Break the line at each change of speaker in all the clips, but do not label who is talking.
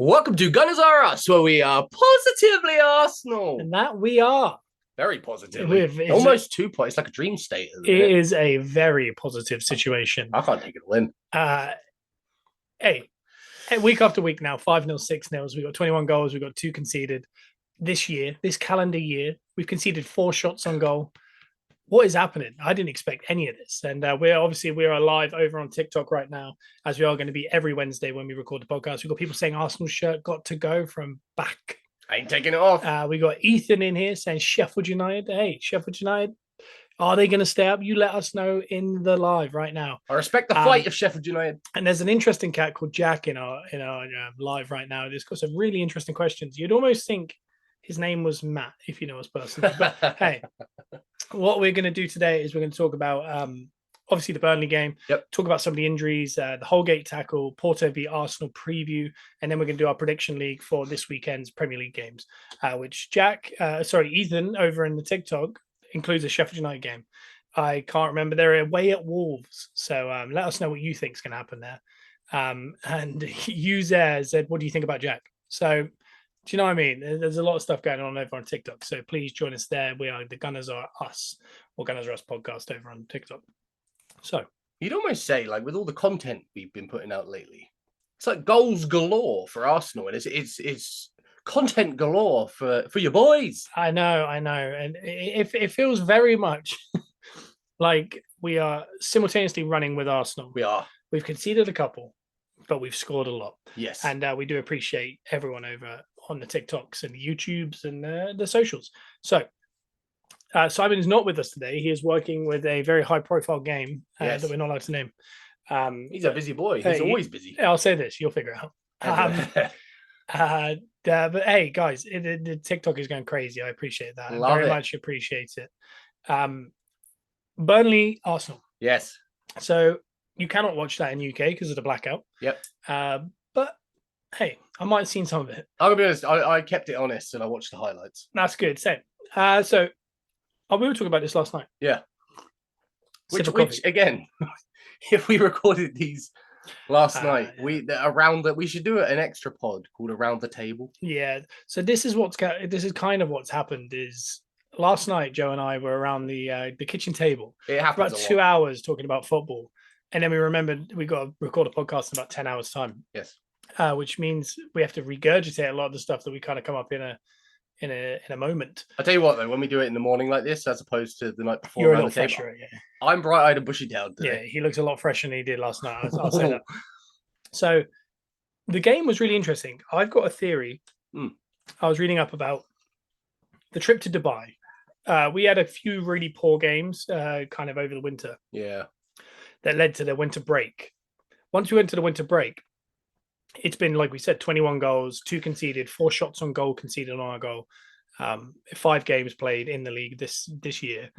Welcome to Gunners Are Us, where we are positively Arsenal.
And that we are.
Very positively. Almost 2 points. It's like a dream state.
It is a very positive situation.
I can't take it all in.
Hey, week after week now, 5-0, 6-0. We've got 21 goals. We've got 2 conceded. This calendar year, we've conceded 4 shots on goal. What is happening? I didn't expect any of this. And we are live over on TikTok right now, as we are going to be every Wednesday when we record the podcast. We've got people saying Arsenal shirt got to go from back.
I ain't taking it off.
We got Ethan in here saying Sheffield United. Hey, Sheffield United, are they going to stay up? You let us know in the live right now.
I respect the fight of Sheffield United.
And there's an interesting cat called Jack in our live right now. It's got some really interesting questions. You'd almost think his name was Matt, if you know us personally. But hey, what we're going to do today is we're going to talk about obviously the Burnley game.
Yep.
Talk about some of the injuries, the Holgate tackle, Porto v Arsenal preview, and then we're going to do our prediction league for this weekend's Premier League games, which Ethan over in the TikTok includes a Sheffield United game. I can't remember. They're away at Wolves, so let us know what you think is going to happen there. And Uzer said, "What do you think about Jack?" So. Do you know what I mean? There's a lot of stuff going on over on TikTok. So please join us there. We are the Gunners Are Us, or Gunners Are Us podcast over on TikTok. So
you'd almost say, like, with all the content we've been putting out lately, it's like goals galore for Arsenal, and it's content galore for your boys.
I know, and it feels very much like we are simultaneously running with Arsenal.
We are.
We've conceded a couple, but we've scored a lot.
Yes,
and we do appreciate everyone over on the TikToks and the YouTubes and the socials. So Simon is not with us today. He is working with a very high-profile game that we're not allowed to name.
He's a busy boy. He's always busy.
I'll say this. You'll figure it out. But hey, guys, the TikTok is going crazy. I appreciate that. I very much appreciate it. Burnley, Arsenal.
Yes.
So you cannot watch that in UK because of the blackout.
Yep.
But hey, I might have seen some of it.
I'm gonna be honest. I kept it honest and I watched the highlights.
That's good. Same. So we were talking about this last night.
Yeah. Which again, if we recorded these last night, we should do an extra pod called Around the Table.
Yeah. So this is kind of what's happened. Is last night Joe and I were around the kitchen table.
It happened
about 2 hours talking about football, and then we remembered we got to record a podcast in about 10 hours time.
Yes.
Which means we have to regurgitate a lot of the stuff that we kind of come up in a moment.
I'll tell you what, though, when we do it in the morning like this, as opposed to the night before,
you're a little fresher. Yeah.
I'm bright-eyed and bushy-tailed today.
Yeah, he looks a lot fresher than he did last night. I'll say that. So the game was really interesting. I've got a theory. I was reading up about the trip to Dubai. We had a few really poor games kind of over the winter.
Yeah. That
led to the winter break. Once we went to the winter break, it's been, like we said, 21 goals, 2 conceded, 4 shots on goal conceded on our goal, 5 games played in the league this year.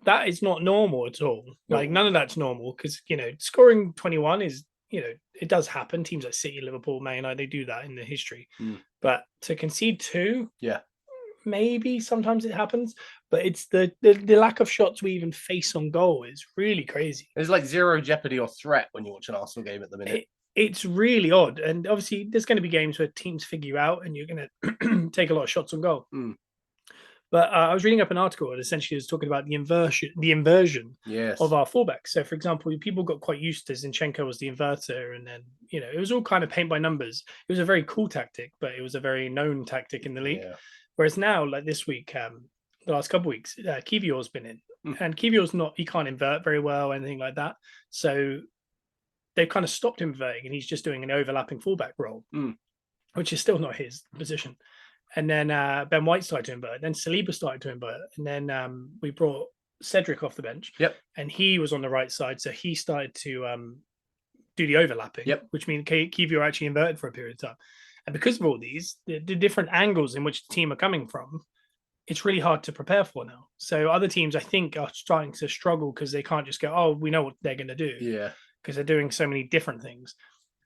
That is not normal at all. No. Like, none of that's normal because, scoring 21 is, it does happen. Teams like City, Liverpool, Man United, they do that in the history. But to concede 2, maybe sometimes it happens, but it's the lack of shots we even face on goal is really crazy.
There's like zero jeopardy or threat when you watch an Arsenal game at the minute.
It's really odd. And obviously there's going to be games where teams figure you out and you're going to take a lot of shots on goal. But I was reading up an article that essentially was talking about the inversion of our fullbacks. So, for example, people got quite used to Zinchenko was the inverter, and then, it was all kind of paint by numbers. It was a very cool tactic, but it was a very known tactic in the league. Yeah. Whereas now, like this week, the last couple of weeks, Kivior's been in. And Kivior's he can't invert very well, anything like that. So they've kind of stopped inverting, and he's just doing an overlapping fullback role, which is still not his position. And then Ben White started to invert. Then Saliba started to invert. And then we brought Cedric off the bench.
Yep.
And he was on the right side. So he started to do the overlapping, which means Kivior actually inverted for a period of time. And because of all these, the different angles in which the team are coming from, it's really hard to prepare for now. So other teams, I think, are starting to struggle because they can't just go, oh, we know what they're going to do.
Yeah.
Because they're doing so many different things.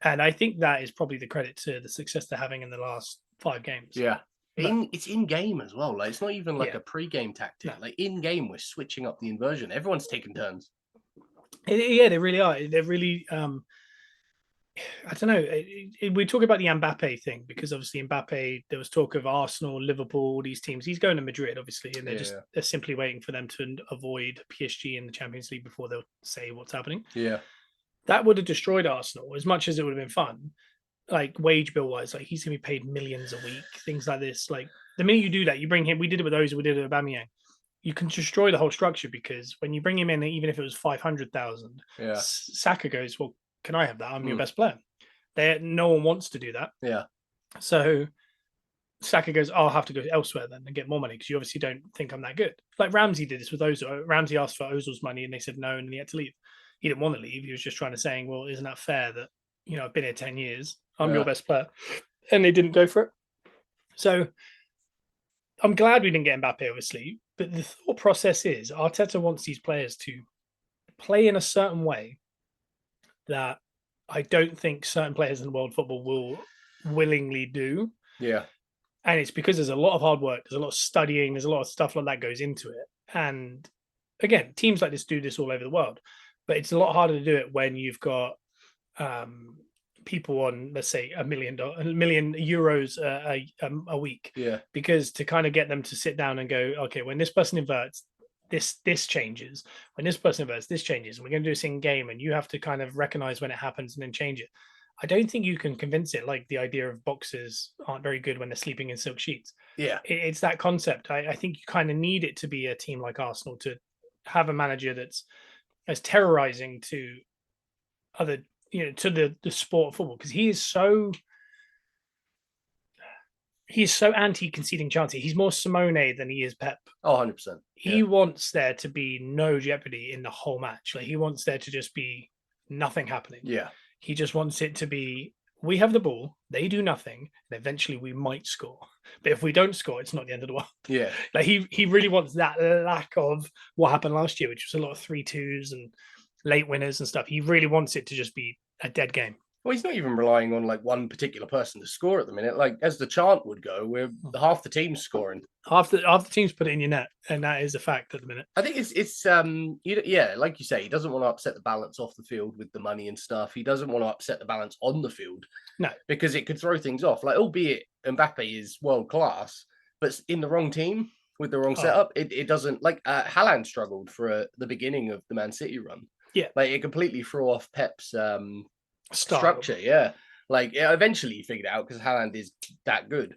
And I think that is probably the credit to the success they're having in the last 5 games.
Yeah. It's in game as well. Like, it's not even like a pre-game tactic. No. Like, in game, we're switching up the inversion. Everyone's taking turns.
Yeah, they really are. They're really I don't know. We talk about the Mbappe thing because obviously Mbappe, there was talk of Arsenal, Liverpool, all these teams. He's going to Madrid, obviously, and they're simply waiting for them to avoid PSG in the Champions League before they'll say what's happening.
Yeah,
that would have destroyed Arsenal as much as it would have been fun. Like wage bill wise, like he's gonna be paid millions a week, things like this. Like the minute you do that, you bring him. We did it with those. We did it with Aubameyang. You can destroy the whole structure because when you bring him in, even if it was 500,000, Saka goes, "Well, can I have that? I'm your best player." No one wants to do that.
Yeah.
So Saka goes, I'll have to go elsewhere then and get more money because you obviously don't think I'm that good. Like Ramsey did this with Ozil. Ramsey asked for Ozil's money and they said no, and he had to leave. He didn't want to leave. He was just trying to saying, well, isn't that fair that, I've been here 10 years. I'm your best player. And they didn't go for it. So I'm glad we didn't get Mbappe, obviously. But the thought process is Arteta wants these players to play in a certain way that I don't think certain players in world football will willingly do.
Yeah.
And it's because there's a lot of hard work, there's a lot of studying, there's a lot of stuff like that goes into it. And again, teams like this do this all over the world, but it's a lot harder to do it when you've got people on, let's say, $1 million euros a week.
Yeah.
Because to kind of get them to sit down and go, okay, when this person inverts, this changes. When this person inverts, this changes. And we're going to do this in game, and you have to kind of recognize when it happens and then change it. I don't think you can convince it like the idea of boxers aren't very good when they're sleeping in silk sheets.
Yeah.
It's that concept. I think you kind of need it to be a team like Arsenal to have a manager that's as terrorizing to other, to the sport of football, because he is so anti-conceding chances. He's more Simone than he is Pep.
Oh, 100%. Yeah.
He wants there to be no jeopardy in the whole match. Like he wants there to just be nothing happening.
Yeah.
He just wants it to be, we have the ball, they do nothing, and eventually we might score. But if we don't score, it's not the end of the world.
Yeah.
Like he really wants that lack of what happened last year, which was a lot of 3-2s and late winners and stuff. He really wants it to just be a dead game.
Well, he's not even relying on like one particular person to score at the minute. Like as the chant would go, we're half the team's scoring.
Half the team's put it in your net, and that is a fact at the minute.
I think it's like you say, he doesn't want to upset the balance off the field with the money and stuff. He doesn't want to upset the balance on the field.
No,
because it could throw things off. Like, albeit Mbappe is world class, but in the wrong team with the wrong setup, it doesn't. Like Haaland struggled for the beginning of the Man City run.
Yeah,
like it completely threw off Pep's structure. Yeah, like eventually he figured it out because Haaland is that good.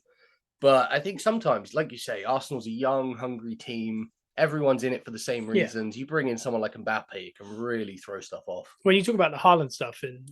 But I think sometimes, like you say, Arsenal's a young, hungry team. Everyone's in it for the same reasons. You bring in someone like Mbappe, it can really throw stuff off.
When you talk about the Haaland stuff, and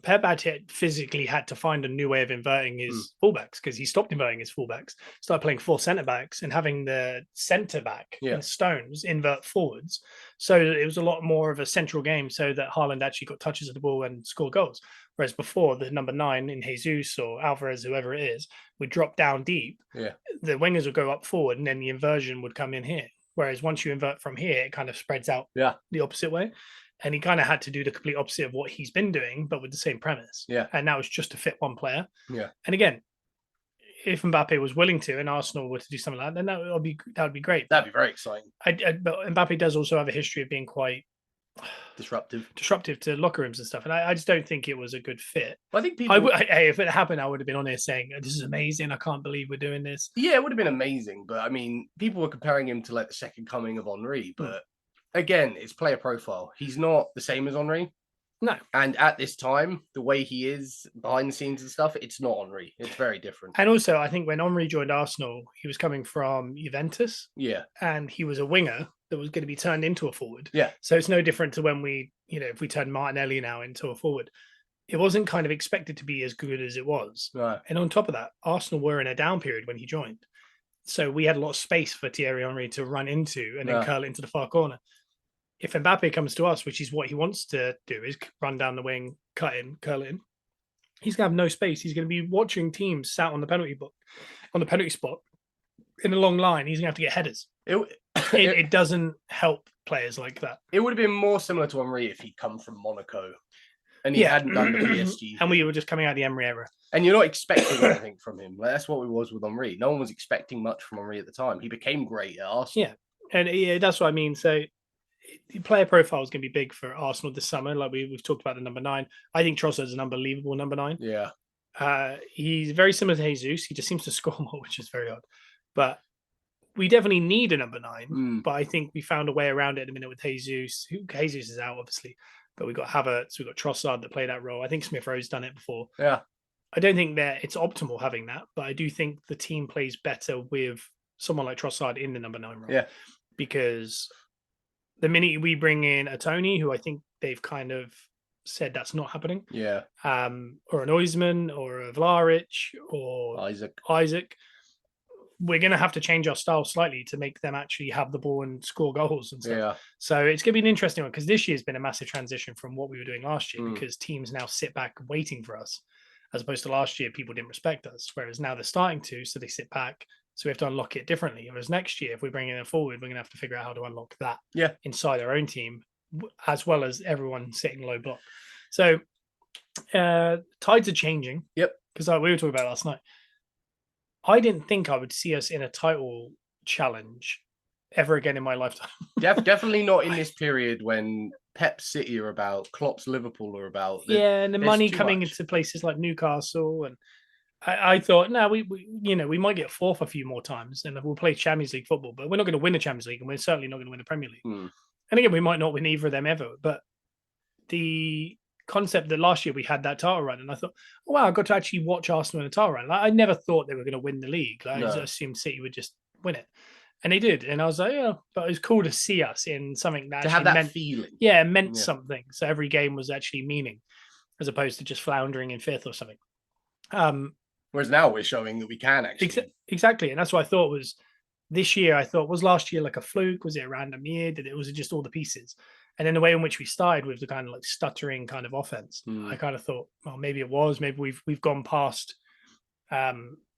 Pep physically had to find a new way of inverting his fullbacks because he stopped inverting his fullbacks, started playing 4 centre backs and having the centre back in Stones invert forwards. So it was a lot more of a central game so that Haaland actually got touches of the ball and scored goals. Whereas before, the number 9 in Jesus or Alvarez, whoever it is, would drop down deep.
Yeah.
The wingers would go up forward and then the inversion would come in here. Whereas once you invert from here, it kind of spreads out the opposite way. And he kind of had to do the complete opposite of what he's been doing, but with the same premise.
Yeah.
And that was just to fit one player.
Yeah.
And again, if Mbappe was willing to, and Arsenal were to do something like that, then that would be great.
That'd be very exciting.
But Mbappe does also have a history of being quite disruptive to locker rooms and stuff. And I just don't think it was a good fit.
I think people.
If it happened, I would have been on here saying, "This is amazing. I can't believe we're doing this."
Yeah, it would have been amazing. But I mean, people were comparing him to like the second coming of Henry, but. Again, it's player profile. He's not the same as Henry.
No.
And at this time, the way he is behind the scenes and stuff, it's not Henry. It's very different.
And also, I think when Henry joined Arsenal, he was coming from Juventus.
Yeah.
And he was a winger that was going to be turned into a forward.
Yeah.
So it's no different to when we, if we turn Martinelli now into a forward. It wasn't kind of expected to be as good as it was.
Right.
And on top of that, Arsenal were in a down period when he joined. So we had a lot of space for Thierry Henry to run into and then curl it into the far corner. If Mbappe comes to us, which is what he wants to do, is run down the wing, cut in, curl in, he's going to have no space. He's going to be watching teams sat on the penalty spot in a long line. He's going to have to get headers. It doesn't help players like that.
It would have been more similar to Henry if he'd come from Monaco and he hadn't done the PSG.
And we were just coming out of the Emery era.
And you're not expecting anything from him. Like, that's what we was with Henry. No one was expecting much from Henry at the time. He became great at Arsenal.
Yeah. And that's what I mean. So the player profile is going to be big for Arsenal this summer. Like we've talked about the number 9. I think Trossard's an unbelievable number 9.
Yeah.
He's very similar to Jesus. He just seems to score more, which is very odd. But we definitely need a number 9. But I think we found a way around it in a minute with Jesus. Jesus is out, obviously. But we've got Havertz, we've got Trossard that play that role. I think Smith Rowe's done it before.
Yeah.
I don't think that it's optimal having that, but I do think the team plays better with someone like Trossard in the number 9 role.
Yeah.
Because the minute we bring in a Tony, who I think they've kind of said that's not happening.
Yeah.
Or an Oisman or a Vlaric or Isaac, we're going to have to change our style slightly to make them actually have the ball and score goals and stuff.
Yeah.
So it's going to be an interesting one because this year's been a massive transition from what we were doing last year because teams now sit back waiting for us, as opposed to last year, people didn't respect us, whereas now they're starting to, so they sit back. So we have to unlock it differently. Whereas next year, if we bring it forward, we're going to have to figure out how to unlock that inside our own team, as well as everyone sitting low block. So tides are changing.
Yep.
Because we were talking about last night. I didn't think I would see us in a title challenge ever again in my lifetime.
Definitely not in this period when Pep City are about, Klopp's Liverpool are about.
And the money coming into places like Newcastle, and I thought, no, we might get fourth a few more times, and we'll play Champions League football, but we're not going to win the Champions League, and we're certainly not going to win the Premier League. And again, we might not win either of them ever, but the concept that last year we had that title run, and I thought, oh, wow, I got to actually watch Arsenal in a title run. Like, I never thought they were going to win the league. I assumed City would just win it. And they did. And I was like, yeah, but it was cool to see us in something that
to have that feeling.
Yeah, it meant something. So every game was actually meaning, as opposed to just floundering in fifth or something.
Whereas now we're showing that we can actually.
Exactly. And that's what I thought was this year. I thought, was last year like a fluke? Was it a random year? Was it just all the pieces? And then the way in which we started with the kind of like stuttering kind of offense, I kind of thought, well, maybe it was. Maybe we've gone past.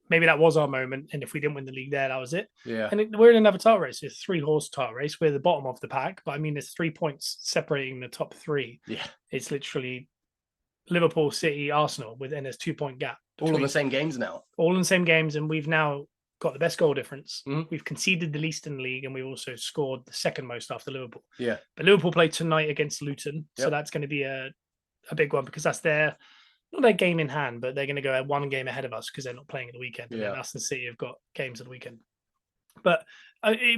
Maybe that was our moment, and if we didn't win the league there, that was it.
Yeah.
And we're in another title race. It's a 3-horse title race. We're the bottom of the pack, but I mean, there's 3 points separating the top 3.
Yeah.
It's literally Liverpool, City, Arsenal, and there's 2-point gap.
All in the same games now.
All in the same games, and we've now got the best goal difference. We've conceded the least in the league, and we've also scored the second most after Liverpool.
Yeah.
But Liverpool play tonight against Luton, so that's going to be a big one because that's not their game in hand, but they're going to go 1 game ahead of us because they're not playing at the weekend. And then us and City have got games at the weekend. But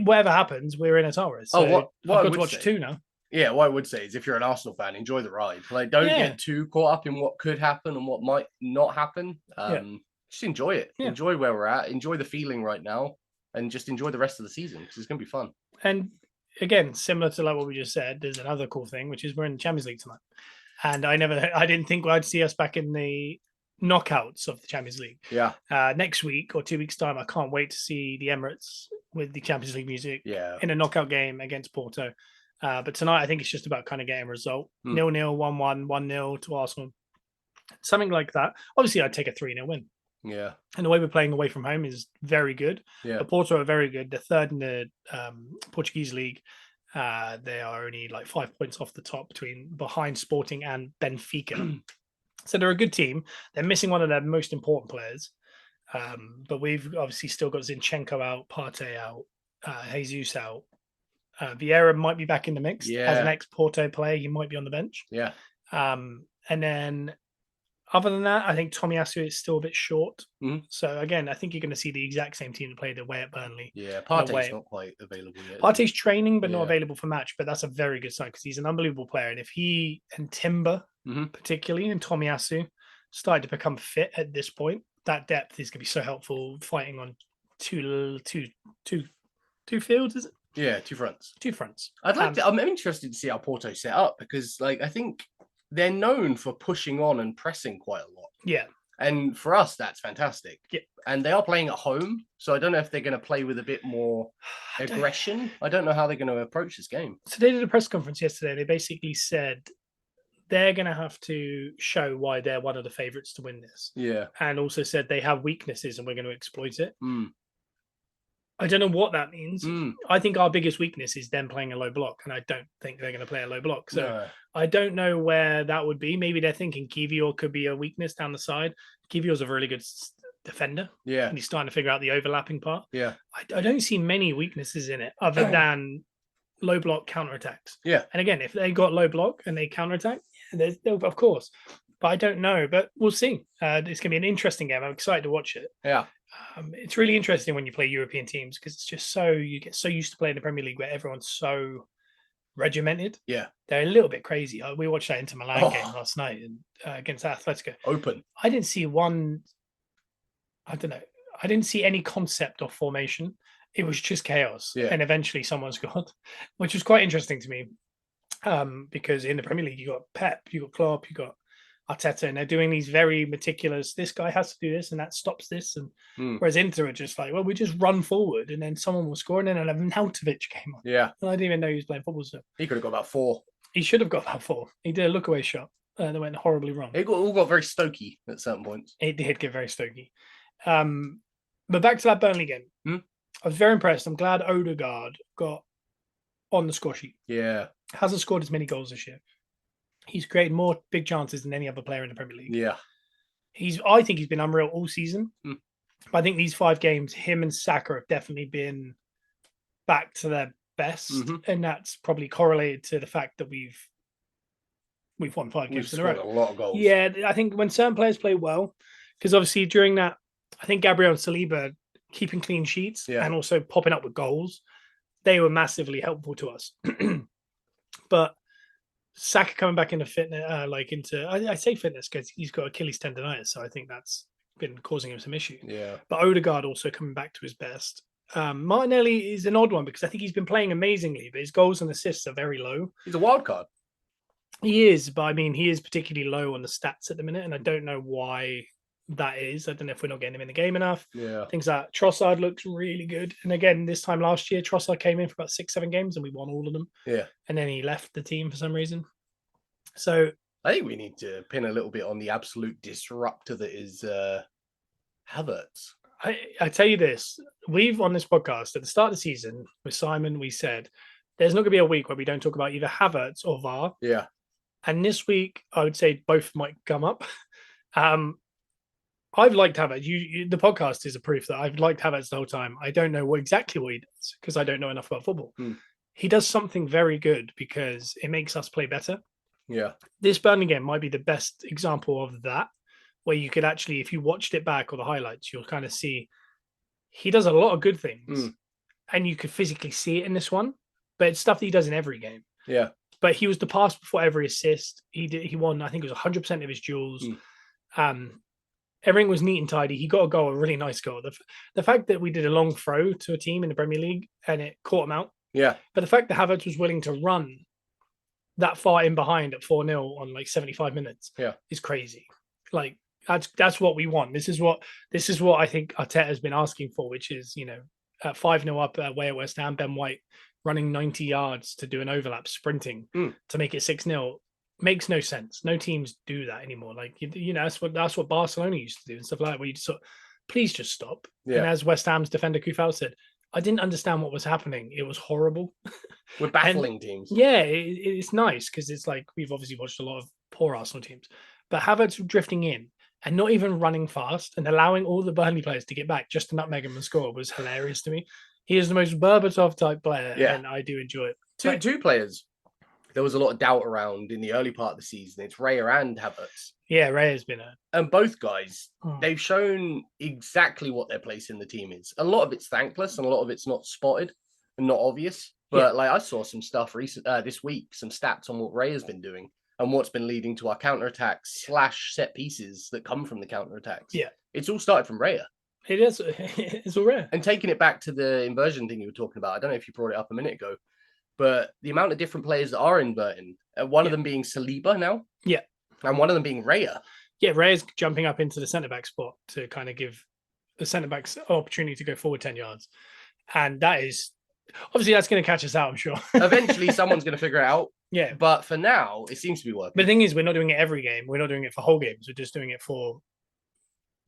whatever happens, we're in a title race. So I've got to watch 2 now.
Yeah, what I would say is if you're an Arsenal fan, enjoy the ride. Like, don't get too caught up in what could happen and what might not happen. Just enjoy it. Yeah. Enjoy where we're at. Enjoy the feeling right now. And just enjoy the rest of the season because it's going to be fun.
And again, similar to like what we just said, there's another cool thing, which is we're in the Champions League tonight. And I didn't think I'd see us back in the knockouts of the Champions League.
Yeah.
Next week or 2 weeks' time, I can't wait to see the Emirates with the Champions League music in a knockout game against Porto. But tonight, I think it's just about kind of getting a result. 0-0, 1-1, 1-0 to Arsenal. Something like that. Obviously, I'd take a 3-0 win.
Yeah.
And the way we're playing away from home is very good.
Yeah.
But Porto are very good. They're third in the Portuguese league. They are only like 5 points off the top behind Sporting and Benfica. So they're a good team. They're missing one of their most important players. But we've obviously still got Zinchenko out, Partey out, Jesus out. Vieira might be back in the mix as an ex-Porto player. He might be on the bench.
Yeah.
And then other than that, I think Tomiyasu is still a bit short. So again, I think you're going to see the exact same team that played away at Burnley.
Yeah, Partey's not quite available yet.
Partey's training, but not available for match. But that's a very good sign because he's an unbelievable player. And if he and Timber, particularly, and Tomiyasu started to become fit at this point, that depth is going to be so helpful fighting on two fields, is it?
Yeah, 2 fronts.
2 fronts.
I'm interested to see how Porto set up because, like, I think they're known for pushing on and pressing quite a lot.
Yeah.
And for us, that's fantastic.
Yeah.
And they are playing at home. So I don't know if they're going to play with a bit more aggression. I don't know how they're going to approach this game.
So they did a press conference yesterday. They basically said they're going to have to show why they're one of the favourites to win this.
Yeah.
And also said they have weaknesses and we're going to exploit it. I don't know what that means. I think our biggest weakness is them playing a low block, and I don't think they're going to play a low block. So I don't know where that would be. Maybe they're thinking Kiwior could be a weakness down the side. Kiwior's a really good defender.
Yeah.
And he's starting to figure out the overlapping part.
Yeah.
I don't see many weaknesses in it other than low block counter attacks.
Yeah.
And again, if they got low block and they counter attack, they'll, of course. But I don't know. But we'll see. It's going to be an interesting game. I'm excited to watch it.
Yeah.
It's really interesting when you play European teams because it's just you get so used to playing the Premier League where everyone's so regimented.
Yeah.
They're a little bit crazy. We watched that Inter Milan game last night against Atletico.
Open.
I didn't see I don't know. I didn't see any concept of formation. It was just chaos.
Yeah.
And eventually someone scored, which was quite interesting to me. Because in the Premier League, you got Pep, you got Klopp, you got Arteta, and they're doing these very meticulous, this guy has to do this and that stops this. And whereas Inter are just like, well, we just run forward and then someone will score. And then Arnautovic came on.
Yeah.
And I didn't even know he was playing football. So
he could have got about 4.
He should have got about 4. He did a look away shot that went horribly wrong.
It all got very stoky at certain points.
It did get very stoky. But back to that Burnley game. I was very impressed. I'm glad Odegaard got on the score sheet.
Yeah.
Hasn't scored as many goals this year. He's created more big chances than any other player in the Premier League.
Yeah.
I think he's been unreal all season. But I think these 5 games, him and Saka have definitely been back to their best. And that's probably correlated to the fact that we've won 5 games in a row.
A lot of goals.
Yeah, I think when certain players play well, because obviously during that, I think Gabriel and Saliba keeping clean sheets and also popping up with goals, they were massively helpful to us. But Saka coming back into fitness, I say fitness because he's got Achilles tendonitis, so I think that's been causing him some issue.
Yeah.
But Odegaard also coming back to his best. Martinelli is an odd one because I think he's been playing amazingly, but his goals and assists are very low.
He's a wild card.
He is, but I mean, he is particularly low on the stats at the minute, and I don't know why that is. I don't know if we're not getting him in the game enough.
Yeah.
Things like Trossard looks really good. And again, this time last year, Trossard came in for about 6-7 games and we won all of them.
Yeah.
And then he left the team for some reason. So
I think we need to pin a little bit on the absolute disruptor that is Havertz.
I tell you this, we've on this podcast at the start of the season with Simon, we said there's not going to be a week where we don't talk about either Havertz or VAR.
Yeah.
And this week, I would say both might come up. I've liked Havertz. The podcast is a proof that I've liked Havertz the whole time. I don't know exactly what he does because I don't know enough about football. He does something very good because it makes us play better.
Yeah.
This Burnley game might be the best example of that, where you could actually, if you watched it back or the highlights, you'll kind of see he does a lot of good things. And you could physically see it in this one, but it's stuff that he does in every game.
Yeah.
But he was the pass before every assist. He won, I think it was 100% of his duels. Everything was neat and tidy. He got a goal, a really nice goal. The fact that we did a long throw to a team in the Premier League and it caught him out.
Yeah.
But the fact that Havertz was willing to run that far in behind at 4-0 on like 75 minutes is crazy. Like that's what we want. This is what I think Arteta has been asking for, which is, at 5-0 up away at West Ham, Ben White running 90 yards to do an overlap sprinting to make it 6-0. Makes no sense. No teams do that anymore. Like that's what Barcelona used to do and stuff like that. Where you just please just stop. Yeah. And as West Ham's defender Kufal said, I didn't understand what was happening. It was horrible.
We're battling teams.
Yeah, it's nice because it's like we've obviously watched a lot of poor Arsenal teams, but Havertz drifting in and not even running fast and allowing all the Burnley players to get back just to nutmeg him and score was hilarious to me. He is the most Berbatov type player, and I do enjoy it.
Two players. There was a lot of doubt around in the early part of the season. It's Raya and Havertz.
Yeah, Raya's been
and both guys, they've shown exactly what their place in the team is. A lot of it's thankless and a lot of it's not spotted and not obvious. But I saw some stuff this week, some stats on what Raya's been doing and what's been leading to our counterattacks / set pieces that come from the counterattacks.
Yeah.
It's all started from Raya.
It is. It's all Raya.
And taking it back to the inversion thing you were talking about, I don't know if you brought it up a minute ago, but the amount of different players that are inverting, one of them being Saliba now.
Yeah.
And one of them being Raya.
Yeah, Raya's jumping up into the centre-back spot to kind of give the centre-backs an opportunity to go forward 10 yards. And that is... Obviously, that's going to catch us out, I'm sure.
Eventually, someone's going to figure it out.
Yeah.
But for now, it seems to be working.
But the thing is, we're not doing it every game. We're not doing it for whole games. We're just doing it for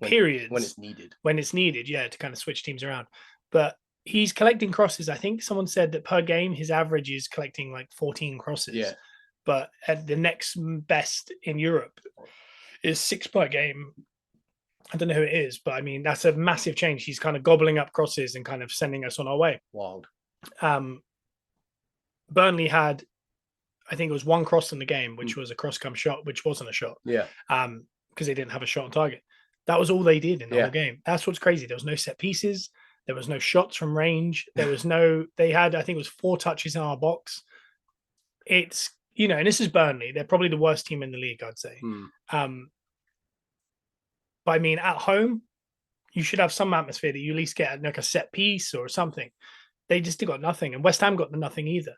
periods.
When it's needed.
When it's needed, to kind of switch teams around. But he's collecting crosses. I think someone said that per game, his average is collecting like 14 crosses.
Yeah.
But at the next best in Europe is 6 per game. I don't know who it is, but I mean, that's a massive change. He's kind of gobbling up crosses and kind of sending us on our way.
Wild.
Burnley had, I think it was one cross in the game, which was a cross-come shot, which wasn't a shot.
Yeah.
Because they didn't have a shot on target. That was all they did in the whole game. That's what's crazy. There was no set pieces. There was no shots from range. There was no. They had, I think, it was 4 touches in our box. It's, and this is Burnley. They're probably the worst team in the league, I'd say. But I mean, at home, you should have some atmosphere that you at least get like a set piece or something. They just got nothing, and West Ham got nothing either.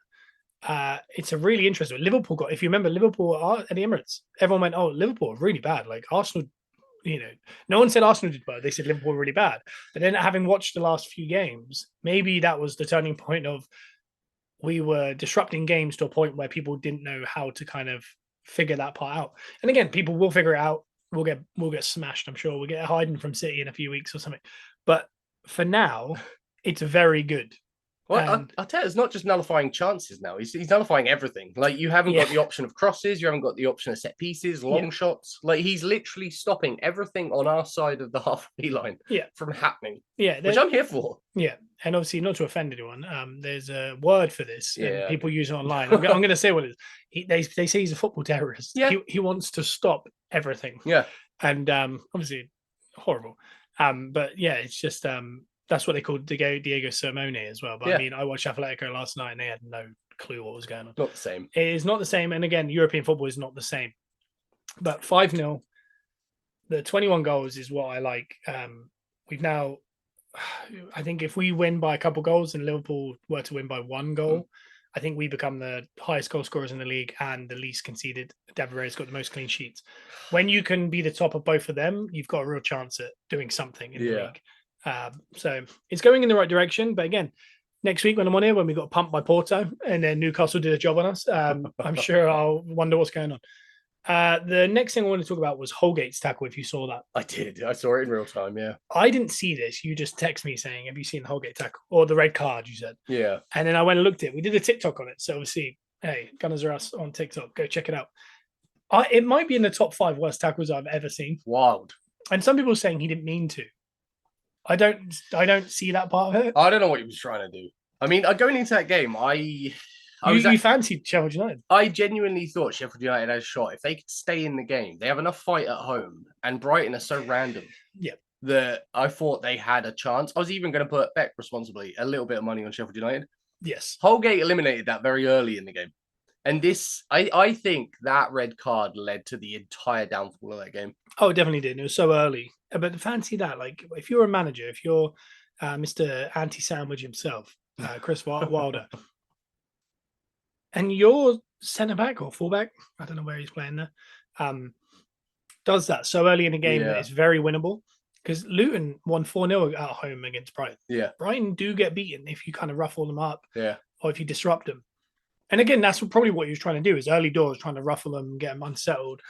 It's a really interesting. Liverpool got, if you remember, Liverpool at the Emirates. Everyone went, "Oh, Liverpool are really bad." Like Arsenal, no one said Arsenal did bad. They said Liverpool were really bad. But then, having watched the last few games, maybe that was the turning point of we were disrupting games to a point where people didn't know how to kind of figure that part out. And again, people will figure it out. We'll get smashed, I'm sure. We'll get Hayden from City in a few weeks or something. But for now, it's very good.
Well, I'll tell you, it's not just nullifying chances now. He's nullifying everything. Like, you haven't got the option of crosses. You haven't got the option of set pieces, long shots. Like, he's literally stopping everything on our side of the halfway line from happening.
Yeah.
Which I'm here for.
Yeah. And obviously, not to offend anyone, there's a word for this. And people use it online. I'm going to say what it is. They say he's a football terrorist.
Yeah.
He wants to stop everything.
Yeah.
And obviously, horrible. But yeah, it's just... that's what they called Diego Simeone as well. But I mean, I watched Atletico last night and they had no clue what was going on.
Not the same.
It is not the same. And again, European football is not the same. But 5-0, the 21 goals is what I like. We've now, I think if we win by a couple goals and Liverpool were to win by 1 goal, I think we become the highest goal scorers in the league and the least conceded. David Raya's got the most clean sheets. When you can be the top of both of them, you've got a real chance at doing something in the league. So it's going in the right direction. But again, next week when I'm on here, when we got pumped by Porto and then Newcastle did a job on us, I'm sure I'll wonder what's going on. The next thing I wanted to talk about was Holgate's tackle, if you saw that.
I did. I saw it in real time, yeah.
I didn't see this. You just text me saying, have you seen the Holgate tackle? Or the red card, you said.
Yeah.
And then I went and looked at it. We did a TikTok on it. So obviously, hey, Gunners Are Us on TikTok. Go check it out. It might be in the top 5 worst tackles I've ever seen.
Wild. And
some people are saying he didn't mean to. I don't see that part of it.
I don't know what he was trying to do. I mean, going into that game,
you fancied Sheffield United.
I genuinely thought Sheffield United had a shot. If they could stay in the game, they have enough fight at home, and Brighton are so random.
Yeah.
That I thought they had a chance. I was even going to put back responsibly a little bit of money on Sheffield United.
Yes.
Holgate eliminated that very early in the game. And this, I think that red card led to the entire downfall of that game.
Oh, it definitely did. It was so early. But fancy that. Like, if you're a manager, if you're Mr. Anti-Sandwich himself, Chris Wilder, and your centre-back or full-back, I don't know where he's playing there, does that so early in the game that it's very winnable. Because Luton won 4-0 at home against Brighton.
Yeah.
Brighton do get beaten if you kind of ruffle them up.
Yeah.
Or if you disrupt them. And again, that's probably what he was trying to do, is early doors, trying to ruffle them, get them unsettled.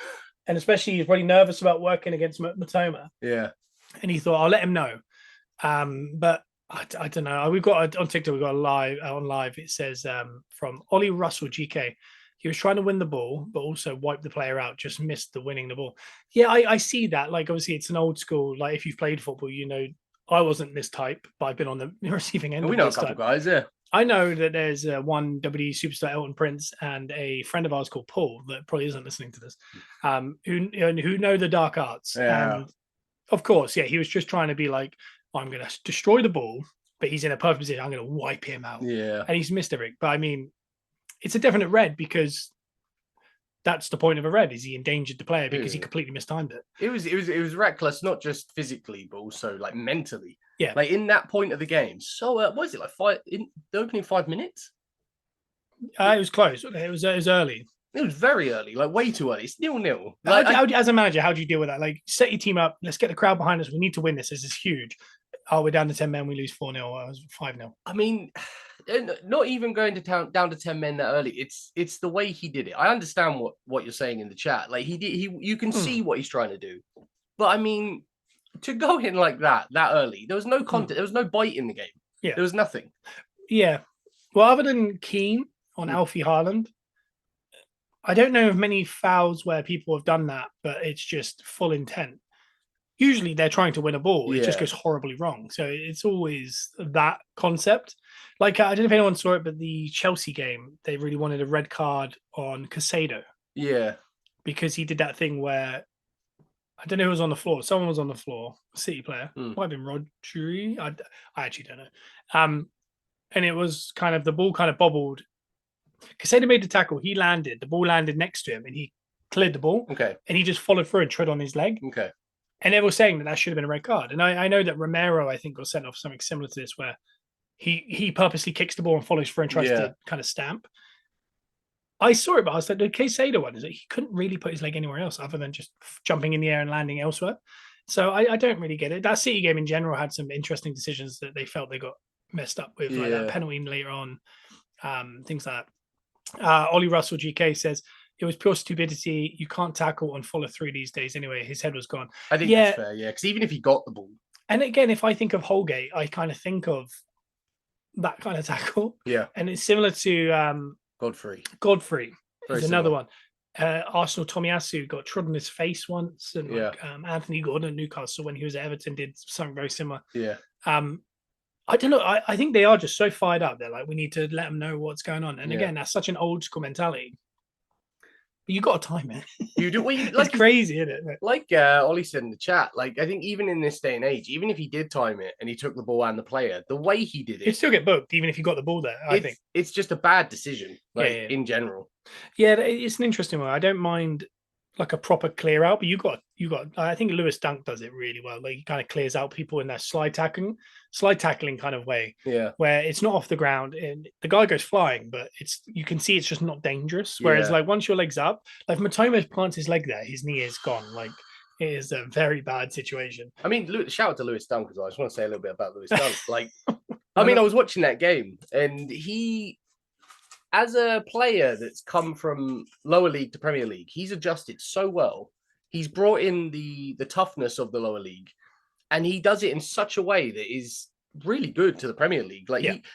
And especially he's probably nervous about working against Matoma.
Yeah.
And he thought, I'll let him know. But I don't know. We've got on TikTok, we've got on live. It says from Ollie Russell GK. He was trying to win the ball, but also wipe the player out, just missed the winning the ball. Yeah, I see that. Like, obviously, it's an old school. Like, if you've played football, you know, I wasn't this type, but I've been on the receiving end.
We know a couple of guys, yeah.
I know that there's one WWE superstar, Elton Prince, and a friend of ours called Paul that probably isn't listening to this, who know the dark arts.
Yeah.
And of course, yeah, he was just trying to be like, I'm going to destroy the ball, but he's in a perfect position. I'm going to wipe him out.
Yeah.
And he's missed everything. But I mean, it's a definite red because that's the point of a red, is he endangered the player because he completely mistimed it.
It was reckless, not just physically, but also like mentally.
Yeah.
Like in that point of the game. So what is it, like in the opening 5 minutes?
It was close. It was early.
It was very early, like way too early. It's 0-0.
Like, as a manager, how do you deal with that? Like, set your team up. Let's get the crowd behind us. We need to win this. This is huge. Oh, we're down to 10 men. We lose 4-0. It was 5-0.
I mean, not even going to down to 10 men that early. It's the way he did it. I understand what you're saying in the chat. Like you can see what he's trying to do. But I mean, to go in like that early, there was no content. There was no bite in the game.
Yeah,
there was nothing.
Yeah. Well, other than Keane on Alfie Haaland, I don't know of many fouls where people have done that, but it's just full intent. usually they're trying to win a ball. It just goes horribly wrong. So it's always that concept. Like, I don't know if anyone saw it, but the Chelsea game, they really wanted a red card on Casado.
Yeah.
Because he did that thing where, I don't know who was on the floor. Someone was on the floor, City player. Might have been Rodri. I actually don't know. And it was kind of, the ball kind of bobbled. Casado made the tackle. He landed. The ball landed next to him, and he cleared the ball.
Okay.
And he just followed through and tread on his leg.
Okay.
And they were saying that should have been a red card. And I know that Romero, I think, got sent off something similar to this, where he purposely kicks the ball and follows through and tries to kind of stamp. I saw it, but I was like, the Casado one is that he couldn't really put his leg anywhere else other than just jumping in the air and landing elsewhere. So I don't really get it. That City game in general had some interesting decisions that they felt they got messed up with, like that penalty later on, things like that. Ollie Russell GK says, it was pure stupidity. You can't tackle and follow through these days anyway. His head was gone.
I think that's fair, because even if he got the ball.
And again, if I think of Holgate, I kind of think of that kind of tackle.
Yeah.
And it's similar to
Godfrey
is another one. Arsenal Tomiyasu got trod on his face once. And Anthony Gordon at Newcastle, when he was at Everton, did something very similar.
Yeah.
I don't know. I think they are just so fired up. They're like, we need to let them know what's going on. And again, that's such an old school mentality. But you got to time it.
You do. Well,
it's crazy, isn't it?
Like Ollie said in the chat, like, I think even in this day and age, even if he did time it and he took the ball and the player, the way he did it,
he'd still get booked, even if he got the ball there. I think
it's just a bad decision, in general.
Yeah, it's an interesting one. I don't mind like a proper clear out, but you got. I think Lewis Dunk does it really well. Like, he kind of clears out people in that slide tackling kind of way.
Yeah,
where it's not off the ground and the guy goes flying, but you can see it's just not dangerous. Whereas like once your leg's up, like Matoma plants his leg there, his knee is gone. Like, it is a very bad situation.
I mean, shout out to Lewis Dunk as well. I just want to say a little bit about Lewis Dunk. Like, I mean, I was watching that game, and he, as a player that's come from lower league to Premier League, he's adjusted so well. He's brought in the toughness of the lower league, and he does it in such a way that is really good to the Premier League. Like,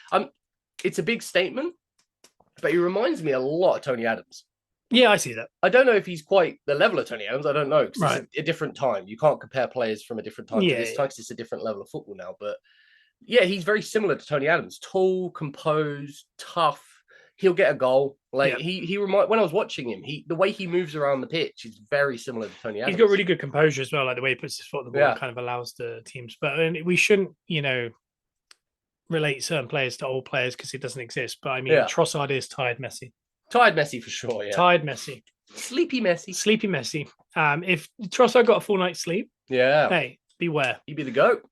it's a big statement, but he reminds me a lot of Tony Adams.
Yeah, I see that.
I don't know if he's quite the level of Tony Adams. I don't know, because it's a different time. You can't compare players from a different time to this time, because it's a different level of football now. But yeah, he's very similar to Tony Adams. Tall, composed, tough. He'll get a goal. Like, he remind, when I was watching him, the way he moves around the pitch is very similar to Tony Adams.
He's got really good composure as well, like the way he puts his foot on the ball kind of allows the teams. But we shouldn't, relate certain players to old players because it doesn't exist. But I mean, Trossard is tired Messi.
Tired Messi for sure, yeah.
Tired Messi.
Sleepy Messi.
Sleepy Messi. If Trossard got a full night's sleep, hey, beware.
He'd be the GOAT.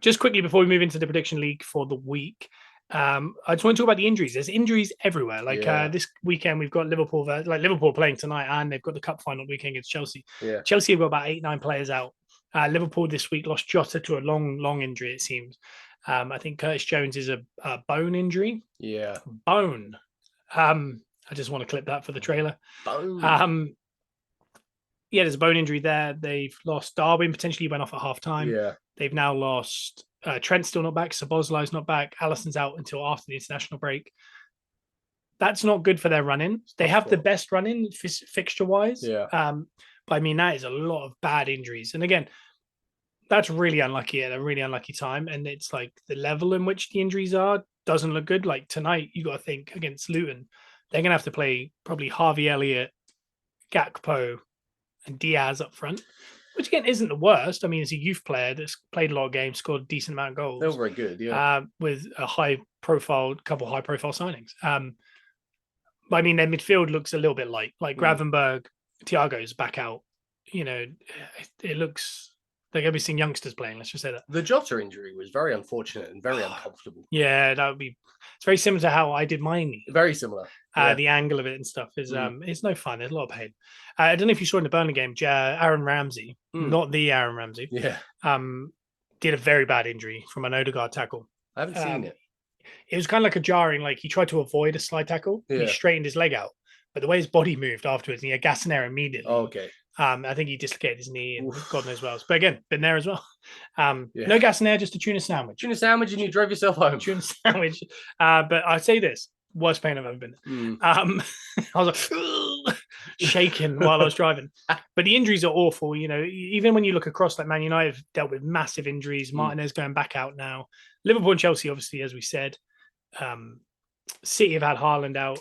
Just quickly before we move into the prediction league for the week, I just want to talk about the injuries. There's injuries everywhere. Like this weekend, we've got Liverpool playing tonight, and they've got the cup final weekend against Chelsea.
Yeah.
Chelsea have got about 8-9 players out. Liverpool this week lost Jota to a long injury, it seems. I think Curtis Jones is a bone injury.
Yeah.
Bone. I just want to clip that for the trailer.
Bone.
There's a bone injury there. They've lost Darwin, potentially went off at half time.
Yeah.
They've now lost Trent's still not back. Szoboszlai's not back. Alisson's out until after the international break. That's not good for their run-in. They have the best run-in fixture-wise.
Yeah.
But I mean, that is a lot of bad injuries. And again, that's really unlucky at a really unlucky time. And it's like the level in which the injuries are doesn't look good. Like tonight, you got to think against Luton, they're going to have to play probably Harvey Elliott, Gakpo, and Diaz up front, which again isn't the worst. I mean, he's a youth player that's played a lot of games, scored a decent amount of goals.
They're very good, yeah.
With a couple high-profile signings. But I mean, their midfield looks a little bit light. Like Gravenberg, Thiago's back out. It looks like I've seen youngsters playing. Let's just say that.
The Jota injury was very unfortunate and very uncomfortable.
Yeah, that would be. It's very similar to how I did my knee.
Very similar.
The angle of it and stuff is it's no fun. There's a lot of pain. I don't know if you saw in the Burnley game, Aaron Ramsey, not the Aaron Ramsey, did a very bad injury from an Odegaard tackle.
I haven't seen it.
It was kind of like a jarring, like he tried to avoid a slide tackle. He straightened his leg out, but the way his body moved afterwards, and he had gas in there immediately.
Oh, okay.
I think he dislocated his knee and God knows what else. But again, been there as well. No gas in there, just a tuna sandwich.
Tuna sandwich, and you drove yourself home.
Tuna sandwich. But I say this, worst pain I've ever been in. I was like, shaking while I was driving. But the injuries are awful. You know, even when you look across, like Man United have dealt with massive injuries. Martinez going back out now. Liverpool and Chelsea, obviously, as we said. City have had Haaland out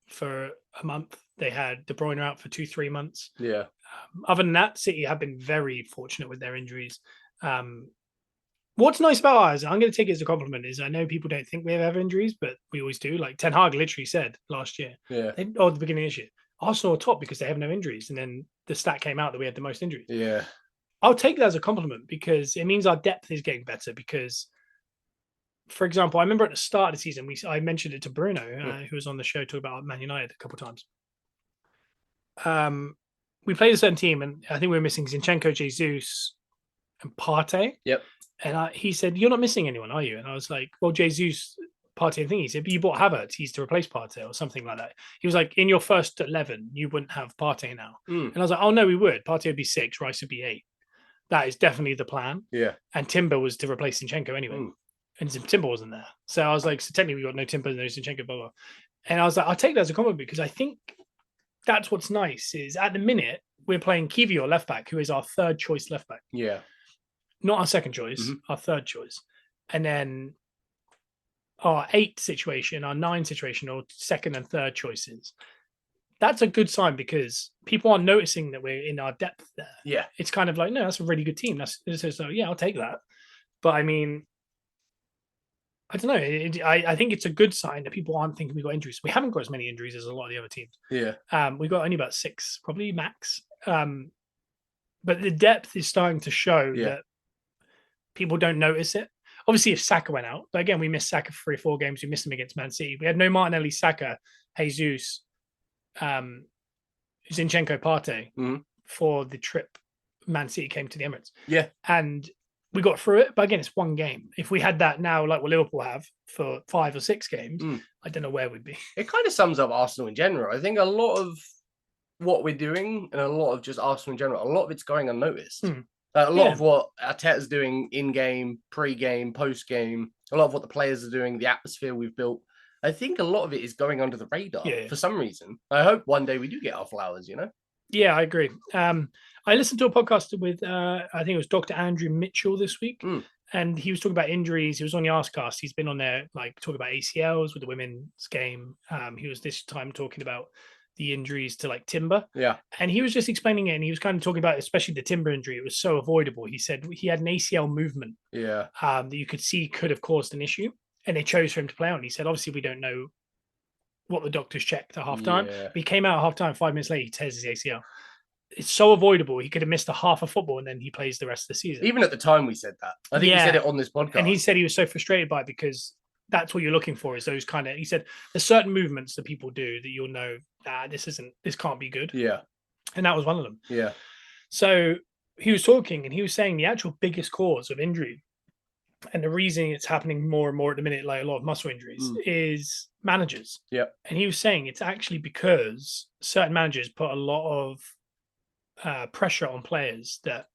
for a month. They had De Bruyne out for 2-3 months.
Yeah.
Other than that, City have been very fortunate with their injuries. What's nice about ours, I'm going to take it as a compliment, is I know people don't think we have injuries, but we always do. Like Ten Hag literally said last year, at the beginning of this year, Arsenal are top because they have no injuries. And then the stat came out that we had the most injuries.
Yeah.
I'll take that as a compliment because it means our depth is getting better. Because, for example, I remember at the start of the season, I mentioned it to Bruno, who was on the show, talking about Man United a couple of times. We played a certain team, and I think we were missing Zinchenko, Jesus, and Partey.
Yep.
And he said, "You're not missing anyone, are you?" And I was like, "Well, Jesus, Partey, and thing." He said, "But you bought Havertz. He's to replace Partey or something like that." He was like, "In your first 11, you wouldn't have Partey now." And I was like, "Oh no, we would. Partey would be 6, Rice would be 8. That is definitely the plan."
Yeah.
And Timber was to replace Zinchenko anyway, and Timber wasn't there. So I was like, "So technically, we got no Timber, no Zinchenko, blah blah." And I was like, "I'll take that as a compliment because I think that's what's nice is at the minute we're playing Kiwior left back, who is our third choice left back."
Yeah.
Not our second choice, our third choice. And then our 8 situation, our 9 situation, or second and third choices. That's a good sign because people are noticing that we're in our depth there.
Yeah.
It's kind of like, no, that's a really good team. So yeah, I'll take that. But I mean, I don't know. I think it's a good sign that people aren't thinking we got injuries. We haven't got as many injuries as a lot of the other teams.
Yeah.
We got only about 6, probably max. But the depth is starting to show that people don't notice it. Obviously, if Saka went out, but again, we missed Saka for 3 or 4 games. We missed him against Man City. We had no Martinelli, Saka, Jesus, Zinchenko, Partey for the trip Man City came to the Emirates.
Yeah.
And we got through it. But again, it's 1 game. If we had that now, like what Liverpool have for 5 or 6 games, I don't know where we'd be.
It kind of sums up Arsenal in general. I think a lot of what we're doing and a lot of just Arsenal in general, a lot of it's going unnoticed. A lot of what Arteta's doing in-game, pre-game, post-game, a lot of what the players are doing, the atmosphere we've built, I think a lot of it is going under the radar for some reason. I hope one day we do get our flowers, you know?
Yeah, I agree. I listened to a podcast with, I think it was Dr. Andrew Mitchell this week, and he was talking about injuries. He was on the Arscast. He's been on there, like, talking about ACLs with the women's game. He was this time talking about the injuries to like Timber.
Yeah.
And he was just explaining it, and he was kind of talking about, especially the Timber injury. It was so avoidable. He said he had an ACL movement that you could see could have caused an issue, and they chose for him to play on. He said, obviously, we don't know what the doctors checked at halftime. But he came out at halftime, 5 minutes later, he tears his ACL. It's so avoidable. He could have missed a half of football, and then he plays the rest of the season.
Even at the time we said that. I think he said it on this podcast.
And he said he was so frustrated by it because that's what you're looking for, is those kind of, he said, there's certain movements that people do that you'll know, this can't be good.
Yeah.
And that was one of them.
Yeah.
So he was talking and he was saying the actual biggest cause of injury and the reason it's happening more and more at the minute, like a lot of muscle injuries, is managers.
Yeah.
And he was saying it's actually because certain managers put a lot of pressure on players that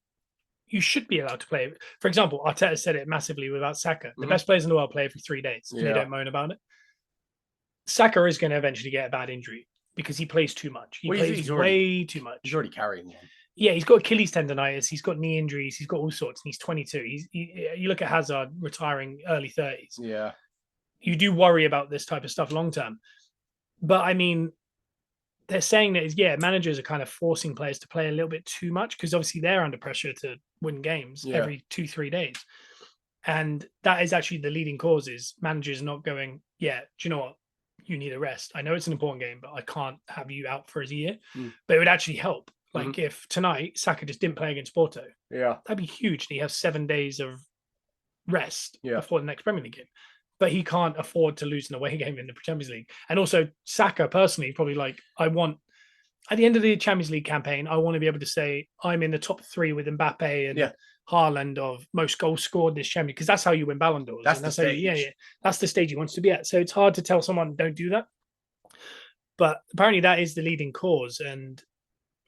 you should be allowed to play. For example, Arteta said it massively without Saka. The best players in the world play every 3 days. And they don't moan about it. Saka is going to eventually get a bad injury because he plays too much. He plays way too much.
He's already carrying one.
Yeah, he's got Achilles tendonitis. He's got knee injuries. He's got all sorts. And he's 22. You look at Hazard retiring early 30s.
Yeah.
You do worry about this type of stuff long term. But I mean, they're saying that, managers are kind of forcing players to play a little bit too much because obviously they're under pressure to win games every 2-3 days. And that is actually the leading cause, is managers not going, do you know what? You need a rest. I know it's an important game, but I can't have you out for a year. But it would actually help. Like if tonight Saka just didn't play against Porto, that'd be huge. And he has 7 days of rest before the next Premier League game. But he can't afford to lose an away game in the Champions League. And also Saka personally, probably like, I want, at the end of the Champions League campaign, I want to be able to say I'm in the top 3 with Mbappe and Haaland of most goals scored this champion, because that's how you win Ballon d'Ors.
That's the stage.
That's the stage he wants to be at. So it's hard to tell someone don't do that. But apparently that is the leading cause. And